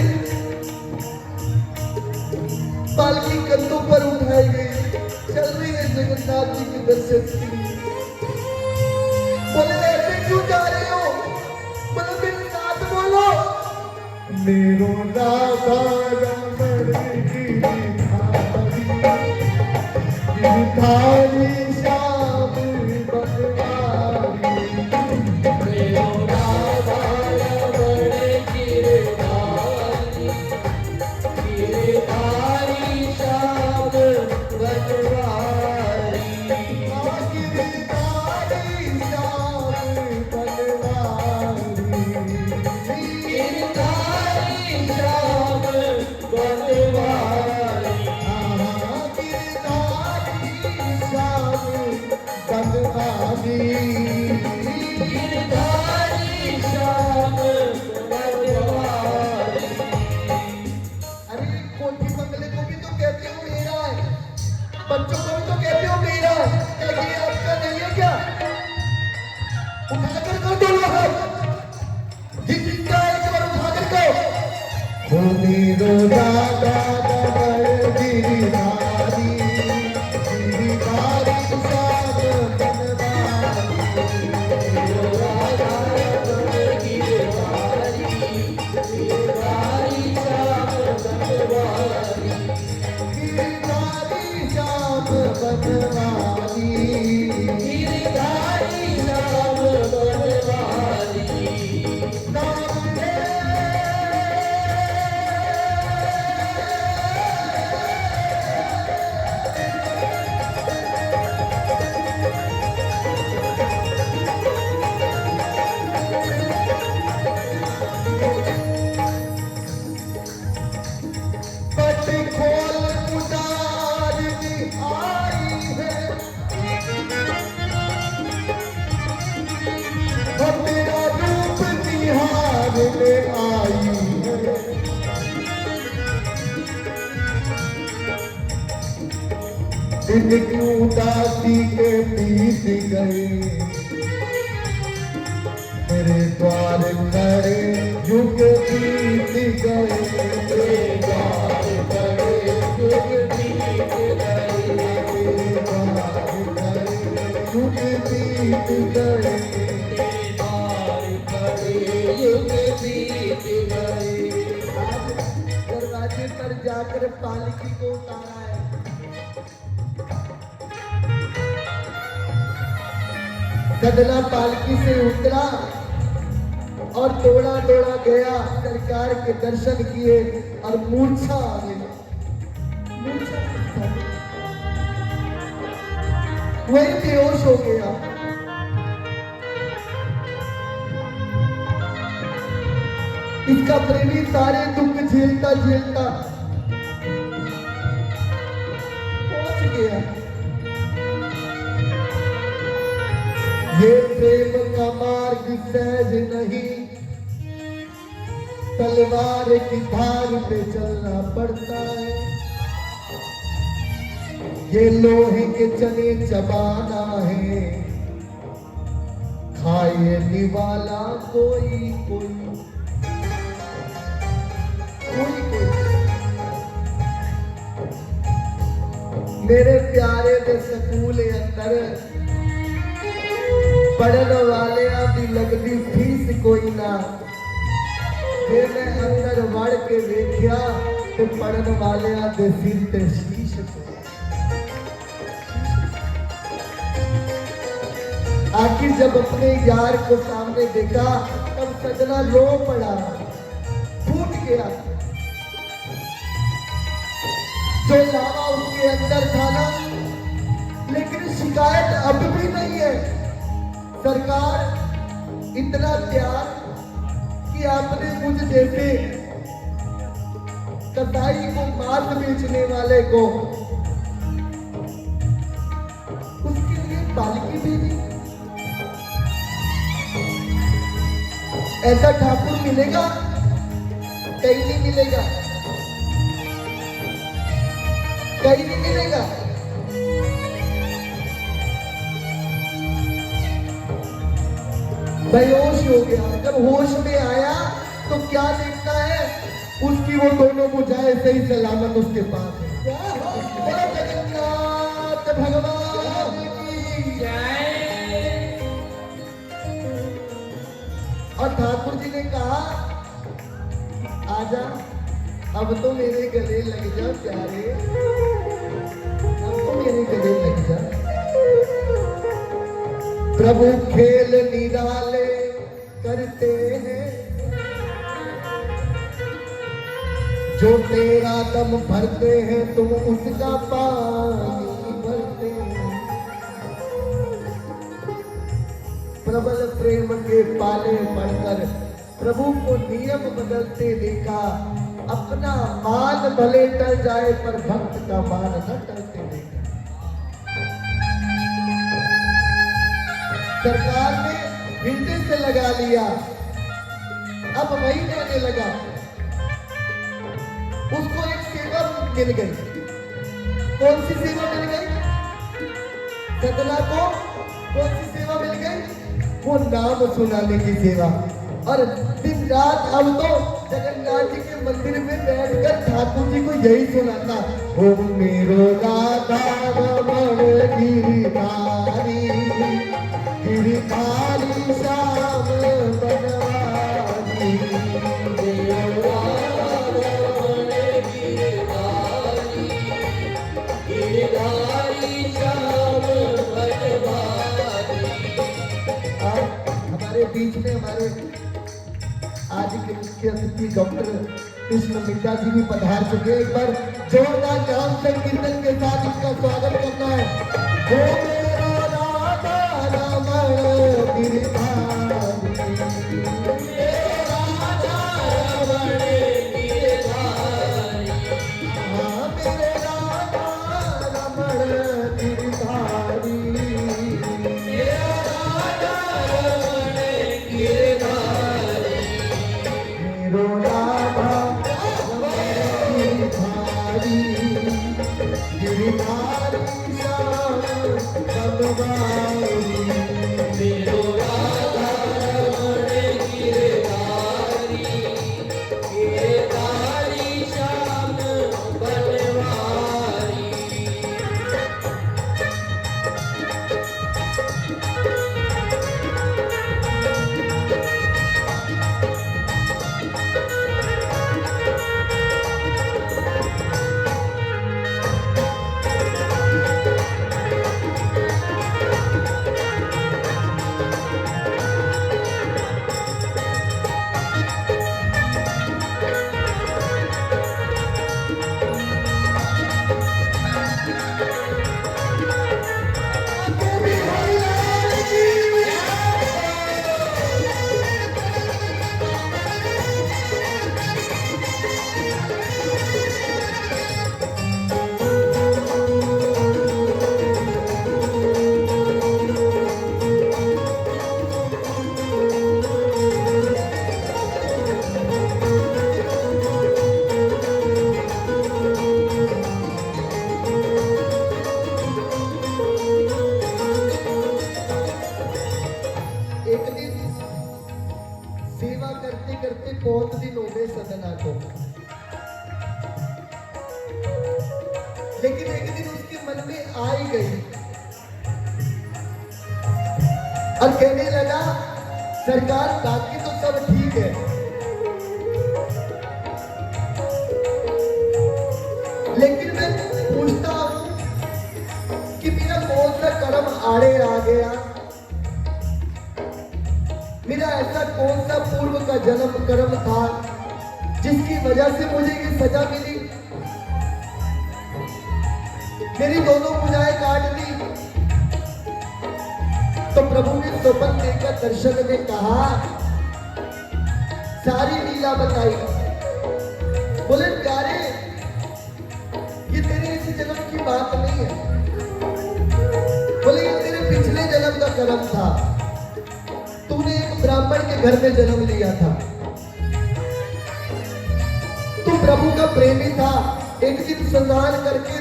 पालकी कंधों पर उठाई गई, चल रही है जगन्नाथ जी के दर्शन के लिए। बोले ऐसे क्यों जा रहे हो? बोले मेरे साथ बोलो। मेरो राधा रमण गिरधारी श्याम बनवारी। मेरो राधा रमण गिरधारी, गिरधारी श्याम बनवारी। गिरधारी श्याम बनवारी। गिरधारी श्याम बनवारी। गिरधारी श्याम बनवारी। अरे कोठी बंगले को भी तो कहते हो मेरा है, बच्चों को भी तो कहते हो मेरा है, क्या ये आपका नहीं है क्या? उठाकर कर दो लोग, जिसका एक बार उठाकर को। हो मेरो राधा रमण गिरधारी, गिरधारी श्याम बनवारी। मेरो राधा रमण गिरधारी, गिरधारी श्याम बनवारी। गिरधारी श्याम बनवारी। गिरधारी श्याम बनवारी। नाम ले इनकी उदासी के बीत गए मेरे द्वार खड़े युग बीत गए मेरे द्वार खड़े युग बीत गए मेरे द्वार खड़े युग बीत गए तेरे द्वार खड़े युग बीत गए। आज दरवाजे पर जाकर पालकी को उतारा है। सदना पालकी से उतरा और दौड़ा दौड़ा गया, सरकार के दर्शन किए और मूर्छा आ गई। मूर्छा वही बेहोश हो गया। इसका प्रेमी सारे दुख झेलता झेलता पहुंच गया। ये प्रेम का मार्ग सहज नहीं, तलवार की धार पे चलना पड़ता है। ये लोहे के चने चबाना है, खाए निवाला कोई कोई कोई कोई। मेरे प्यारे दे स्कूल अंदर पढ़ने वाले दी लगती फीस कोई ना। जे मैं अंदर वड़ के देखिया तो पढ़ने वाले दे सिर ते शीश कोई। आखिर जब अपने यार को सामने देखा तब सजना रो पड़ा, फूट गया। जो लावा उसके अंदर था ना, लेकिन शिकायत अब भी नहीं है। सरकार इतना प्यार कि आपने मुझ जैसे कसाई को मांस बेचने वाले को उसके लिए पालकी भेजी। ऐसा ठाकुर मिलेगा? कहीं नहीं मिलेगा, कहीं नहीं मिलेगा। बेहोश हो गया। जब होश में आया तो क्या देखता है, उसकी वो दोनों बुझाए सही सलामत उसके पास है। बोलो जगन्नाथ भगवान की जय। और ठाकुर जी ने कहा आजा, अब तो मेरे गले लग जा प्यारे, अब तो मेरे गले लग जा। प्रभु खेल निराले करते हैं, जो तेरा दम भरते हैं तुम उसका पानी भरते हैं। प्रबल प्रेम के पाले पड़कर प्रभु को नियम बदलते देखा। अपना मान भले टल जाए पर भक्त का मान न टलते देखा। सरकार ने हृदय से लगा लिया, अब वही कहने लगा। उसको एक सेवा मिल गई। कौन सी सेवा मिल गई? सदना को कौन सी सेवा मिल गई? वो नाम सुनाने की सेवा। और दिन रात अब तो जगन्नाथ जी के मंदिर में बैठकर ठाकुर जी को यही सुनाता, ओम मेरो राधा रमण गिरिधारी, गिरिधारी श्याम बनवारी। मेरो राधा रमण गिरधारी, गिरधारी श्याम बनवारी। हमारे बीच में हमारे आज के मुख्य अतिथि डॉक्टर कृष्ण मिड्डा जी भी पधार चुके हैं। एक बार जोरदार नाम संकीर्तन के साथ इसका स्वागत करना है। ओ मेरा राधा रमण गिरधारी, मेरा राधा रमण गिरधारी, हाँ मेरे राधा रमण गिरधारी। मेरा राधा रमण गिरधारी, मेरो राधा रमण गिरधारी, गिरधारी श्याम बनवारी। मेरो राधा रमण गिरधारी, गिरधारी श्याम बनवारी। एक दिन सेवा करते करते बहुत दिन हो गए सदना को, लेकिन एक दिन उसके मन में आ ही गई और कहने लगा सरकार बाकी तो सब ठीक है, लेकिन मैं पूछता हूं कि मेरा कौन सा कर्म आड़े आ गया, मेरा ऐसा कौन सा पूर्व का जन्म कर्म था जिसकी वजह से मुझे ये सजा मिली। मेरी दोनों भुजाएं काट दी। तो प्रभु ने स्वप्न देकर दर्शन में कहा, सारी लीला बताई। बोले प्यारे, ये तेरे इस जन्म की बात नहीं है, बोले ये तेरे पिछले जन्म का कर्म था। तूने एक ब्राह्मण के घर में जन्म लिया था, तू प्रभु का प्रेमी था। एक दिन स्नान करके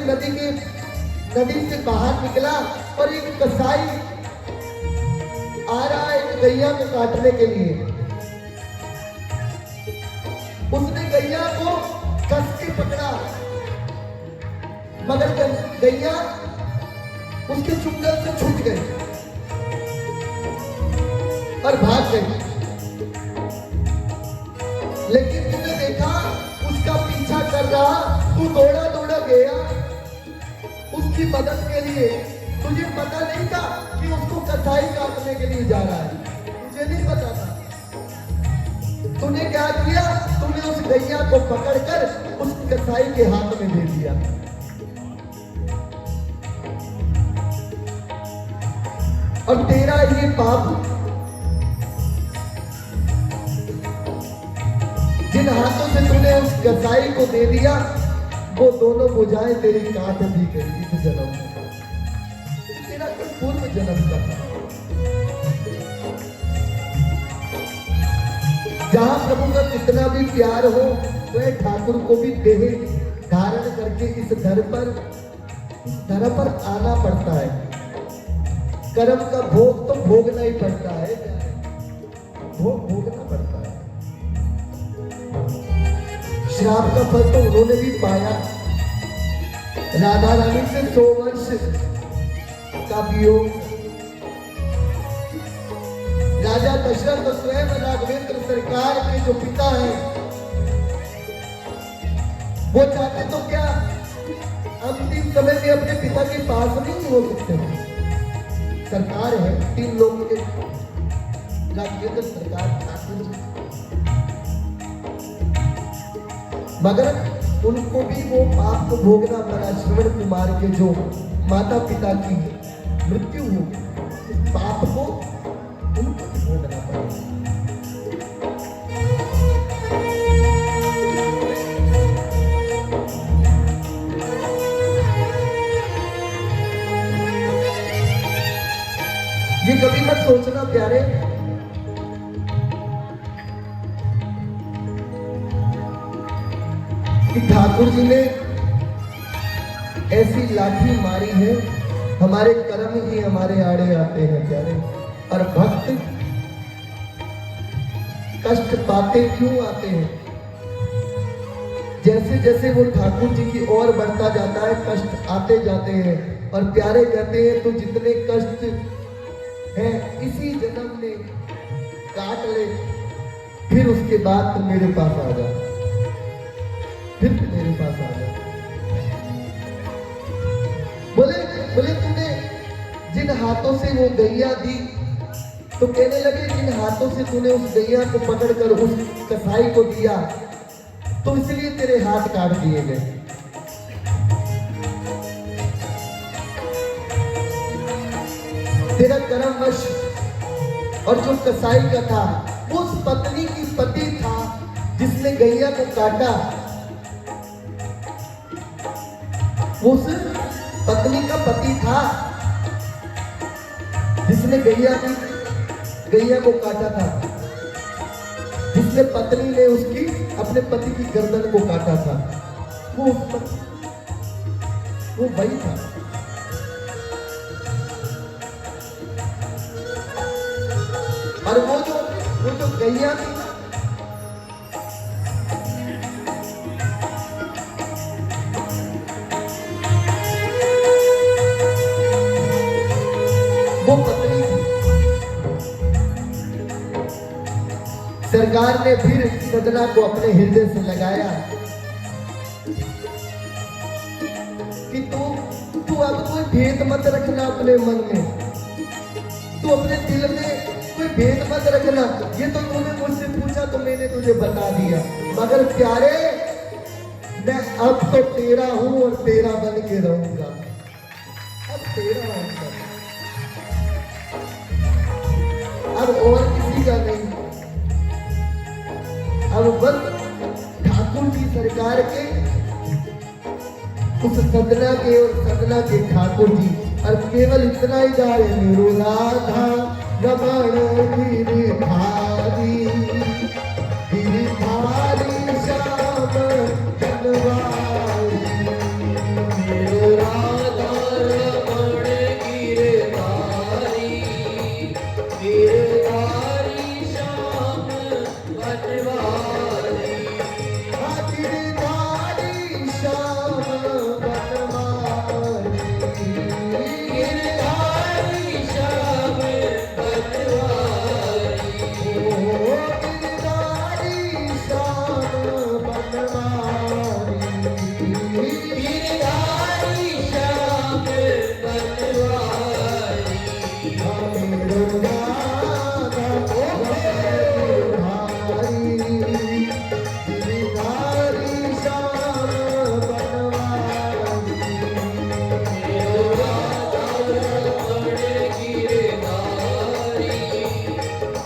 नदी से बाहर निकला और एक कसाई आ रहा है एक गैया को काटने के लिए। उसने गैया को कस के पकड़ा, मगर गैया उसके चुंगल से छूट गई और भाग गई। लेकिन तूने देखा उसका पीछा कर रहा, तू दौड़ा दौड़ा गया उसकी मदद के लिए। तुझे पता नहीं था कि उसको कसाई काटने के लिए जा रहा है, तुझे नहीं पता था। तूने क्या किया, तूने उस गैया को पकड़कर उस कसाई के हाथ में दे दिया। और तेरा ये पाप जिन हाथों से तूने उस कसाई को दे दिया, वो दोनों भुजाएं तेरी काट दी गई इस जन्म में। तेरा कोई पूर्व जन्म का था। जहां प्रभु का कितना भी प्यार हो, वह ठाकुर को भी देह धारण करके इस धर पर आना पड़ता है। कर्म का भोग तो भोगना ही पड़ता है, भोग भोगना पड़ता है। श्राप का फल तो उन्होंने भी पाया। राधा रानी से 100 वर्ष का वियोग। राजा दशरथ तो स्वयं राघवेंद्र सरकार के जो पिता हैं, वो चाहते तो क्या अंतिम समय में अपने पिता के पास नहीं हो सकते हैं। सरकार है, 3 लोगों के राघवेंद्र सरकार ठाकुर, मगर उनको भी वो पाप को भोगना पड़ा। श्रवण कुमार के जो माता पिता की मृत्यु हो, इस पाप को उनको भी भोगना पड़ा। ये कभी मत सोचना प्यारे कि ठाकुर जी ने ऐसी लाठी मारी है, हमारे कर्म ही हमारे आड़े आते हैं प्यारे। और भक्त कष्ट पाते क्यों आते हैं? जैसे जैसे वो ठाकुर जी की ओर बढ़ता जाता है, कष्ट आते जाते हैं। और प्यारे कहते हैं, तो जितने कष्ट हैं इसी जन्म में काट ले, फिर उसके बाद तुम मेरे पास आ जा, फिर तुम मेरे पास आ जा। बोले बोले तूने जिन हाथों से वो गैया दी, तो कहने लगे जिन हाथों से तूने उस गैया को पकड़कर उस कसाई को दिया, तो इसलिए तेरे हाथ काट दिए गए। तेरा कर्मवश। और जो कसाई का था, उस पत्नी की पति था जिसने गैया को काटा, उस पत्नी का पति था जिसने गैया को काटा था, जिसने पत्नी ने उसकी अपने पति की गर्दन को काटा था, वो वही था। और वो जो गैया थी, वो पत्नी थी। सरकार ने फिर सदना को अपने हृदय से लगाया कि तू अब कोई भेद मत रखना अपने मन में, तू अपने दिल में कोई भेद मत रखना। ये तो तूने मुझसे पूछा तो मैंने तुझे बता दिया, मगर प्यारे मैं अब तो तेरा हूं और तेरा बन के रहूंगा। अब तेरा हूं, अब और किसी का नहीं। अब बस ठाकुर जी सरकार के, उस सदना के और सदना के ठाकुर जी, और केवल इतना ही गा रहे, मेरो राधा रमण गिरधारी, गिरधारी श्याम बनवारी, मेरो राधा रमण गिरधारी, गिरधारी श्याम बनवारी, गिरधारी श्याम बनवारी, गिरधारी श्याम बनवारी, ओ गिरधारी श्याम बनवारी, गिरधारी श्याम बनवारी, मेरो राधा गिरधारी, गिरधारी श्याम बनवारी, मेरो राधा रमण गिरधारी,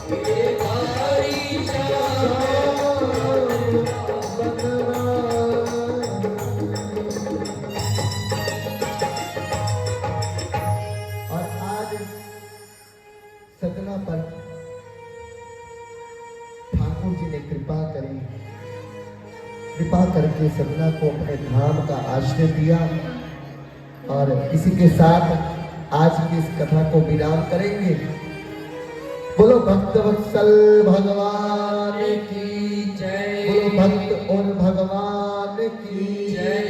गिरधारी श्याम और आज सदना पर ठाकुर जी ने कृपा करी, कृपा करके सदना को अपने धाम का आश्रय दिया। और इसी के साथ आज की इस कथा को विराम करेंगे। बोलो भक्तवत्सल भगवान की, बोलो भक्त और भगवान की जय।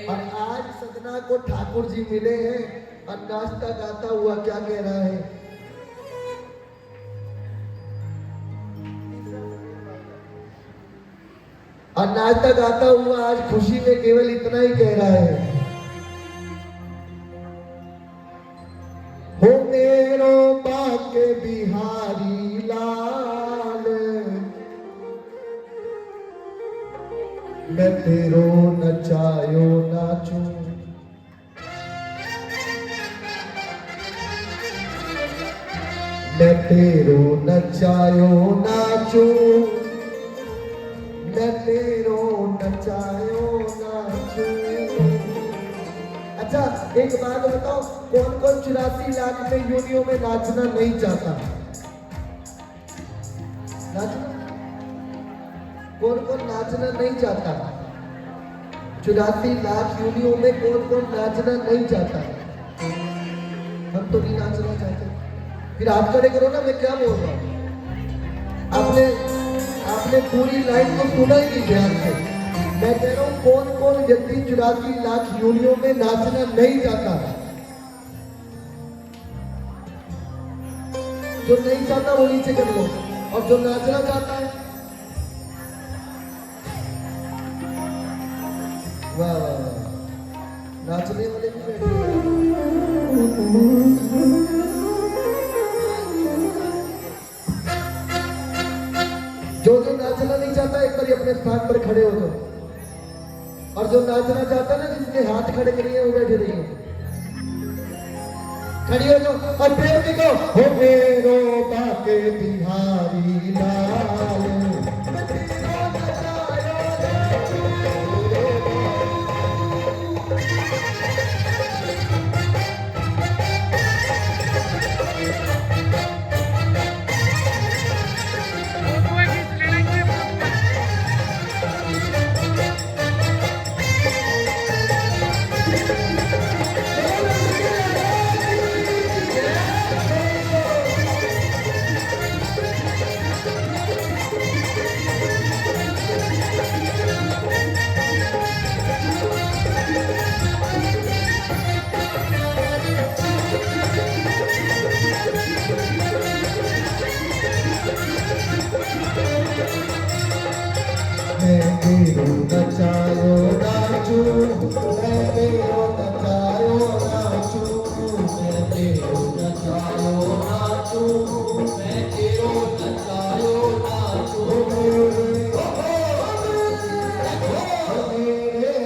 और आज सदना को ठाकुर जी मिले हैं और नाचता गाता हुआ क्या कह रहा है? और नाचता गाता हुआ आज खुशी में केवल इतना ही कह रहा है, हो मेरो बाके बिहारी लाल, मैं तेरो नचायो नाचू, मैं तेरो नचायो नाचू, मैं तेरो नचायो नाचू। अच्छा एक बात बताओ, कौन कौन 84 लाख में यूनियों में नाचना नहीं चाहता? नाचना कौन कौन नाचना नहीं चाहता? 84 लाख योनियों में कौन कौन नाचना नहीं चाहता है? हम तो नहीं नाचना चाहते। फिर आप खड़े करो ना, मैं क्या बोल रहा हूँ। आपने पूरी लाइन को सुना ही नहीं ध्यान से। मैं कह रहा हूँ कौन कौन व्यक्ति 84 लाख योनियों में नाचना नहीं चाहता। जो नहीं चाहता वो नीचे कर लो, और जो नाचना चाहता है, वाह वाह वाह, नाचने वाले भी बैठे जो नाचना नहीं चाहता एक बार अपने स्थान पर खड़े हो जाओ, और जो नाचना चाहता है ना, जिसके हाथ खड़े करिए वो बैठे रहिए। खड़ी हो जाओ और प्रेम लिखो, हो मेरो बाके बिहारी लाल। मैं तेरो नचायो नाचू, मैं तेरो नचायो नाचू, मैं तेरो नचायो नाचू, मैं तेरो नचायो नाचू। मेरे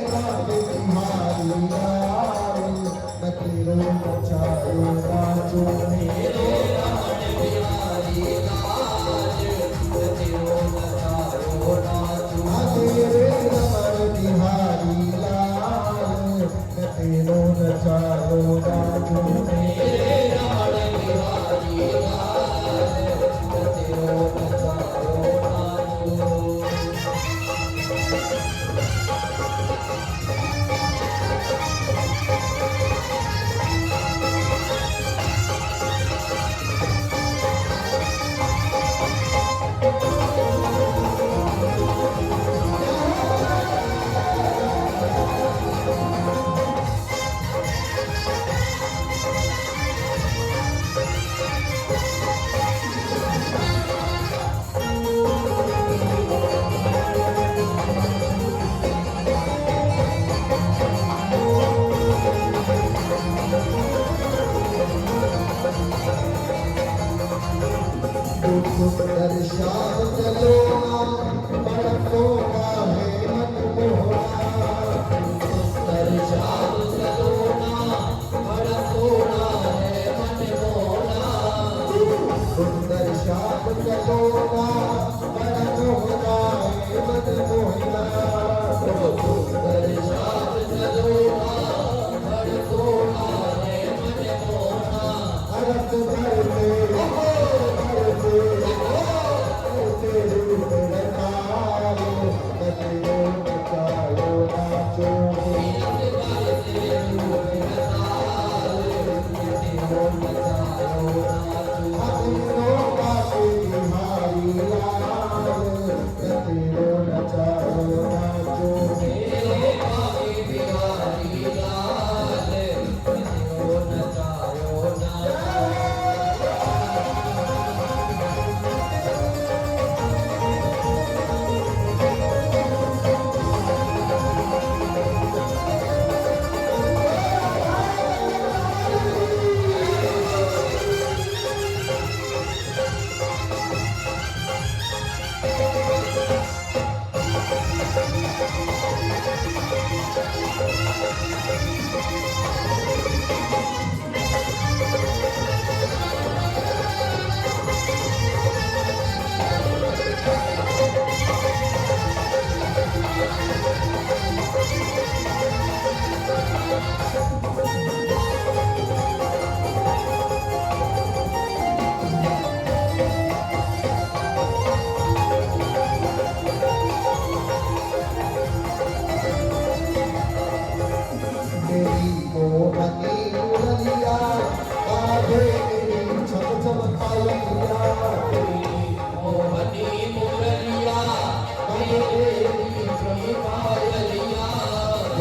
बाके बिहारी लाल, मैं तेरो नचायो नाचू, मेरे बाके बिहारी लाल, मैं तेरो नचायो नाचू। तेरे रमण बिहारी लाल, मैं तेरो नचायो नाचू, मेरे रमण बिहारी लाल,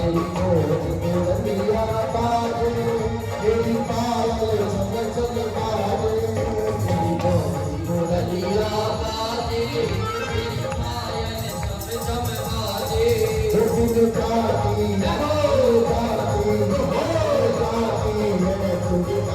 मेरी मोरनिया बाजे, मेरी पायल झम झम बाजे, मेरी मोरनिया बाजे, मेरी पायल झम झम बाजे। दिन जाती जाती है तुझ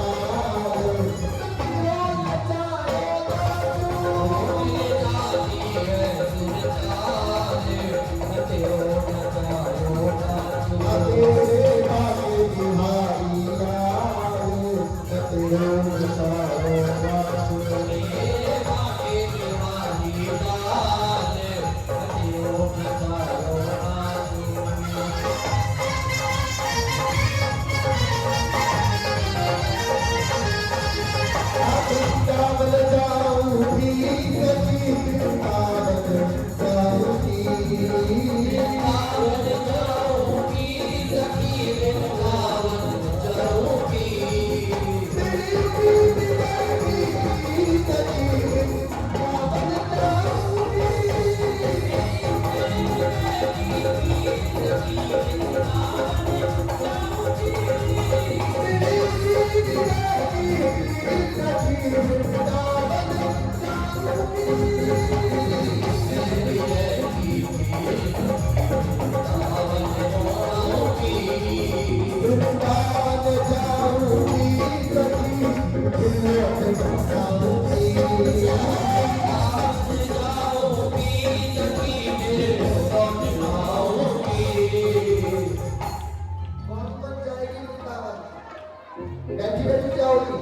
बैठी बैठी क्या होगी?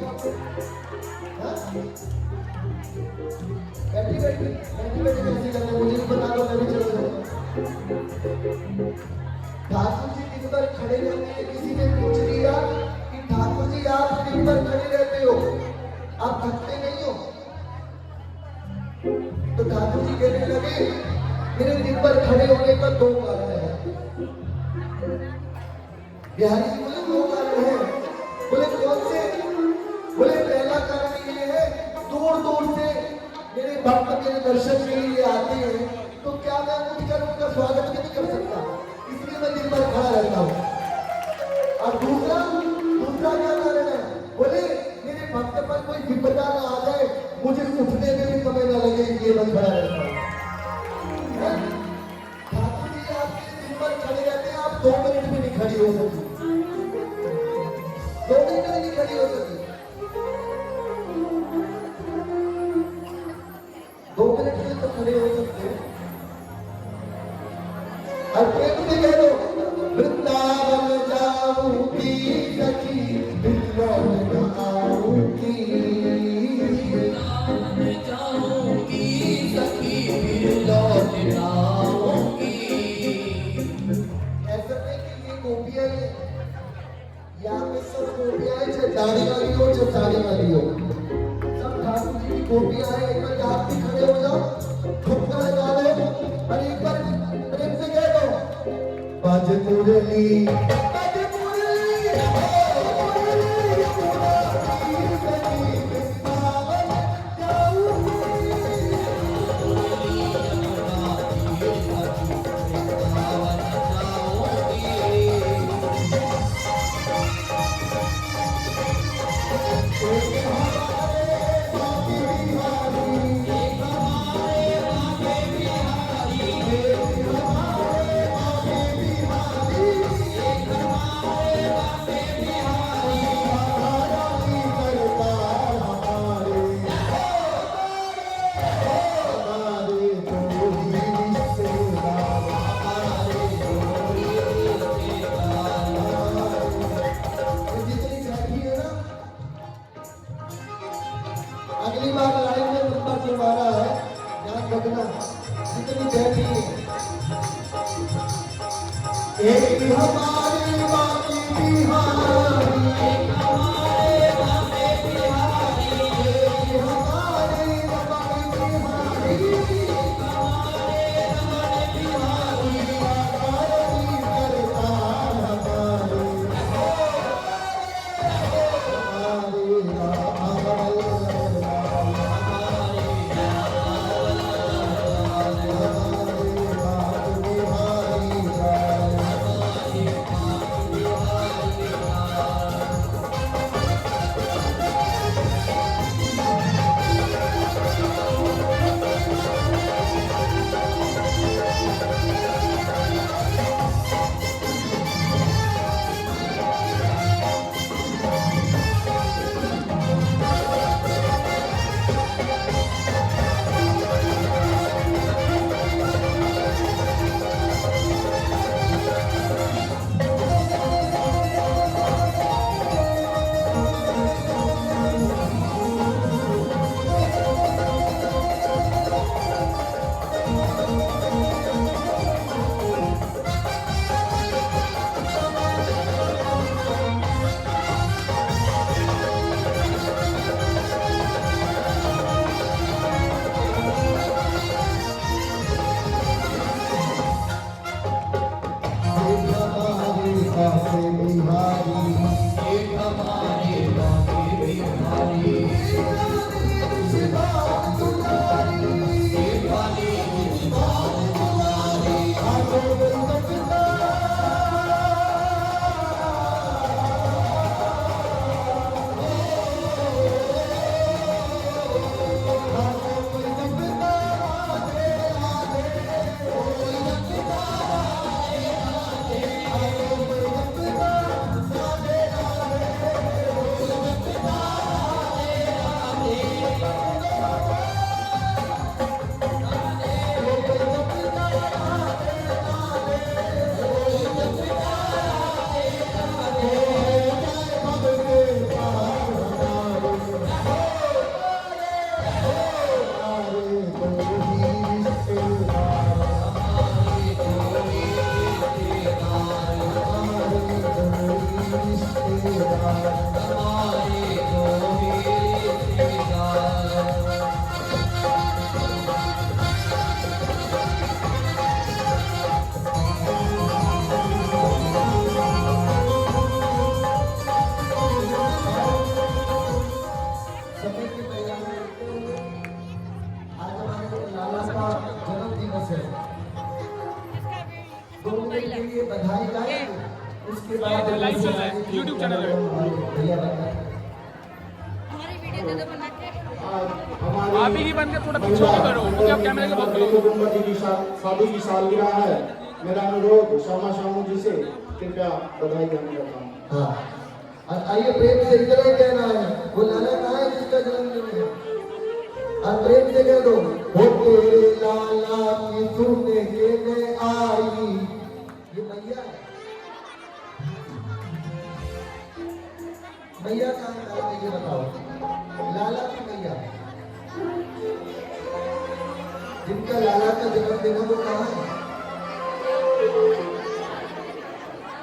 हाँ? बैठी बैठी कैसी करना मुझे भी बता दो, मैं भी चल जाऊंगा। ठाकुर जी दिन भर खड़े रहते हैं, किसी ने पूछ लिया कि ठाकुर जी आप दिन भर खड़े रहते हो, आप थकते नहीं हो? तो ठाकुर जी कहने लगे मेरे दिन भर खड़े होने का दो कारण है। बिहारी जी बोले दो कारण है। बोले कौन से? बोले पहला कारण ये है दूर दूर से मेरे भक्त मेरे दर्शन के लिए आते हैं, तो क्या मैं उठकर उनका स्वागत नहीं कर सकता, इसलिए मैं दिन भर खड़ा रहता हूँ। और दूसरा क्या कारण है? बोले मेरे भक्त पर कोई विपदा ना आ जाए, मुझे उठने में भी समय ना लगे, इसलिए मैं खड़ा रहता हूँ। ठाकुर जी आपके दिन भर खड़े रहते हैं, आप 2 मिनट में नहीं खड़ी हो सकती, 2 मिनट में नहीं खड़ी हो सकती। 2 मिनट के लिए तो खड़े हो सकते हैं। और प्रेम से कह दो वृंदावन जाऊंगी सखी, वृंदावन आऊंगी, वृंदावन जाऊंगी सखी, फिर लौट आऊंगी। ऐसा नहीं कि ये गोपियां ही हैं, यहाँ पे सब गोपियां हैं, चाहे दाढ़ी वाली हो चाहे साड़ी वाली हो, सब ठाकुर जी की गोपियां हैं। एक बार आप भी खड़े हो जाओ, ठुमका लगा दो और एक बार प्रेम से कह दो बाज मुरली, बाज मुरली, ओ मुरली, मुरारी सखी, वृंदावन जाऊंगी। अगली बार लड़ाई में नंबर तुम्हारा है, ध्यान रखना। जितनी बैठी है एक हमारी बाकी बिहारी, एक हमारे बाकी बिहारी, एक हमारे बाकी बिहारी, एक हमारे बाकी बिहारी, हमारी सरकार हमारी, हमारे कासे बिहारी, एक हमारे बाके बिहारी, सिद्धार्थ दुलारी, देवानी सिद्धार्थ दुलारी, आगे बंदता, हमारे दो ही रिश्तेदार। सभी की तैयारी। आज हमारे लाला का जन्म दिवस है। 2 मिनट के लिए बधाई गाएंगे, उसके बाद लाइव चल रहा है, YouTube चैनल है। भैया बताएं। हमारी वीडियो दे दो बना के। आप ही बन के थोड़ा पीछे भी करो क्योंकि आप कैमरे के बहुत करीब हो। कुटुंब जी की शादी की सालगिरह है। मेरा अनुरोध श्यामा शामू जी से कृपया बधाई गाने का काम। हाँ, और आइए प्रेम से इधर ही कहना है, वो लाला कहाँ है जिसका जन्मदिन है? और प्रेम से कह दो, वो तेरे लाला की सुने के में आई। ये मैया है। मैया कहाँ है? लाला ये बताओ, लाला की मैया जिनका लाला का जन्मदिन है वो कहाँ है?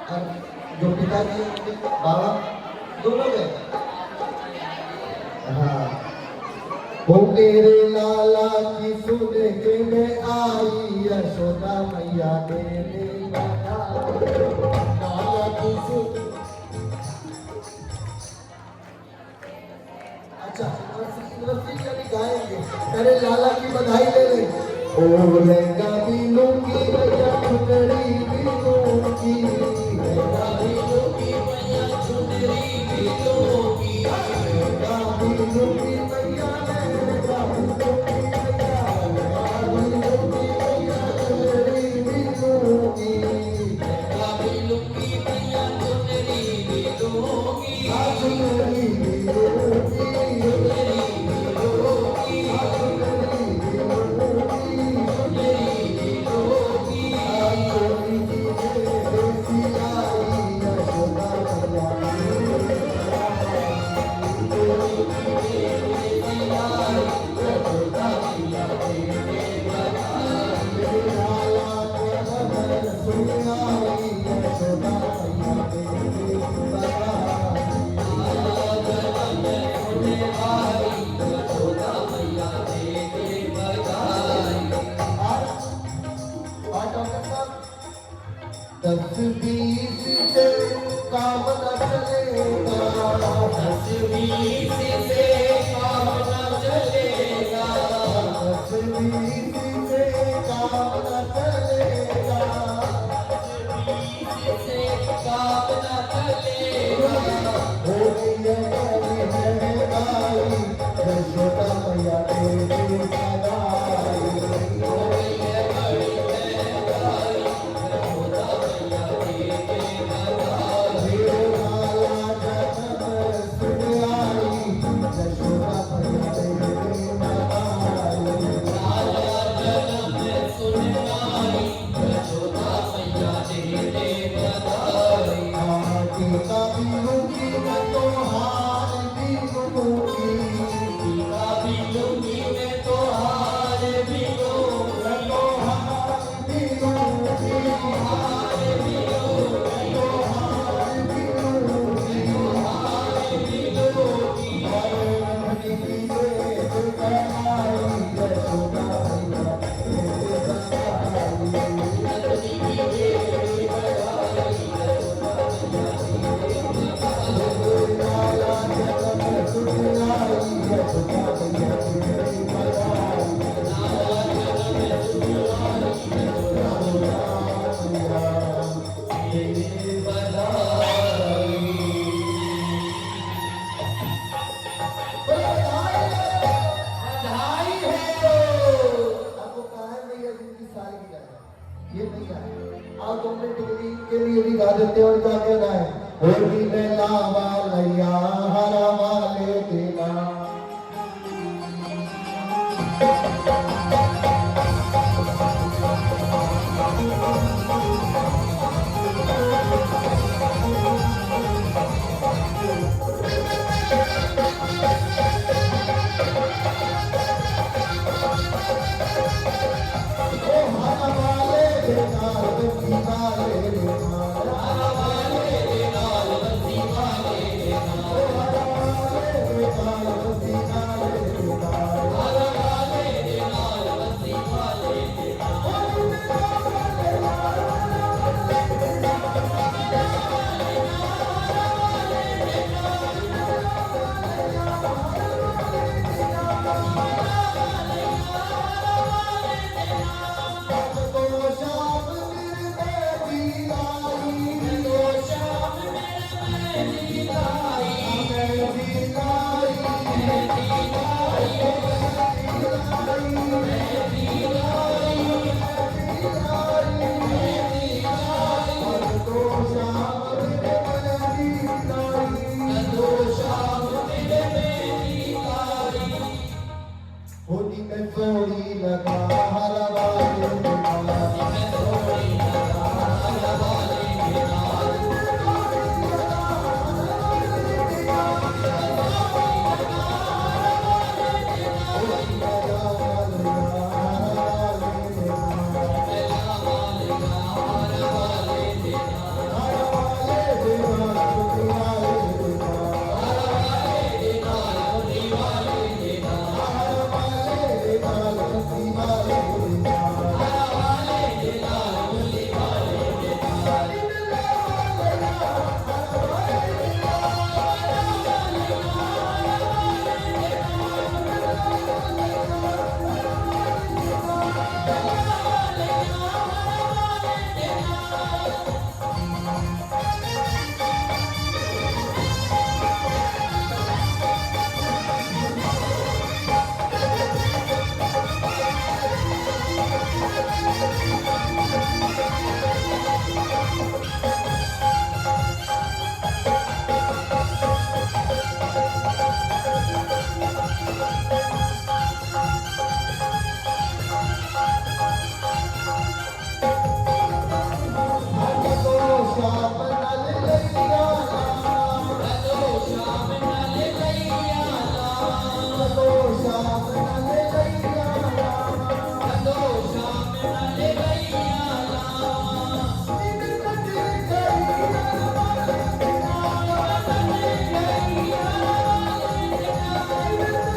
और जो पिताजी उनके बाबा दोनों गए। हाँ, वो मेरे लाला की सुने के में आई, यशोदा मैया मेरे लाला की सुन। अच्छा, यूनिवर्सिटी का भी गाएंगे। अरे लाला की बधाई ले ले। ओ लहंगा बीनू की मैया चुनरी बीनू की, लहंगा बीनू की मैया चुनरी बीनू की, लहंगा बीनू की मैया, लहंगा बीनू की मैया, लहंगा बीनू की मैया चुनरी बीनू की, लहंगा बीनू की मैया चुनरी बीनू की, चुनरी बीनू की, चुनरी बीनू की, चुनरी बीनू की, चोरी की देसी आई, यशोदा दस बीस से काम न चलेगा, 10-20 से काम न चलेगा, 10 बीस से काम न चलेगा, 20 से काम न चलेगा, हो गई है बड़ी महंगाई, यशोदा मैया तेरी सगाई, हो गई है बड़ी महंगाई, यशोदा मैया तेरे बधाई। हे लाला जन्म सुन आई, यशोदा मैया तेरी सगाई। लाला जन्म सुन आई, यशोदा मैया तेरे बधाई। टीका बीनू की मैं तो हार बीनू की, टीका बीनूंगी मैं तो हार बीनूं, मैं तो हार बीनू की, हार बीनूं, मैं तो हार बीनू की, हार बीनूंगी। हरे रमणी की देव बनाई, यशोदा मैया तेरे सगाई। रजनी की देवी बधाई, हाँ, 2 मिनट के लिए भी गा देते हैं और क्या कहना है? होली में लावा लैया हरा वाले देना। ओ हरा वाले देना, बंसी वाले देना, हरा वाले देना, बंसी वाले देना, ओ हरा वाले देना, बंसी वाले देना, हरा वाले देना, बंसी वाले देना। होली में लावा लैया तो शाम मेरे भी लाई, तो शाम मेरे भी लाई, मैं भी लाई, मैं भी लाई, मैं भी लाई, मैं भी लाई, तो शाम मेरे भी लाई, तो शाम मेरे भी लाई। होली में थोड़ी लगा हरा वाले देना, होली में थोड़ी लगा हरा वाले देना,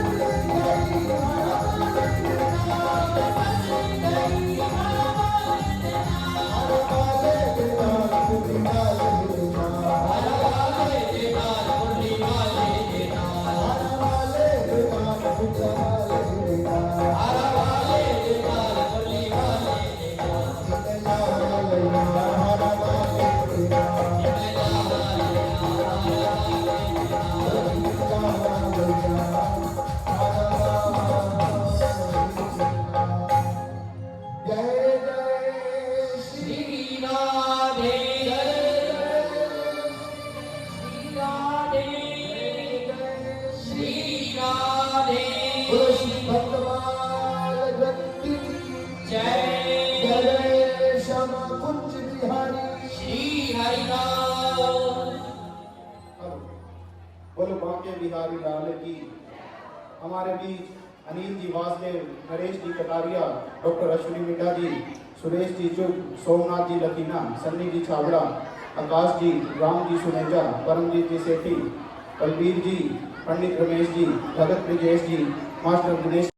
बोलो बांके बिहारी लाल की। हमारे बीच अनिल जी वासदेव, नरेश जी कटारिया, डॉक्टर अश्विनी मिड्डा जी, सुरेश जी चुग, सोमनाथ जी लखीना, सन्नी जी छाबड़ा, आकाश जी, राम जी सुनेजा, परमजीत जी सेठी, बलबीर जी, पंडित रमेश जी, भगत ब्रिजेश जी, मास्टर दिनेश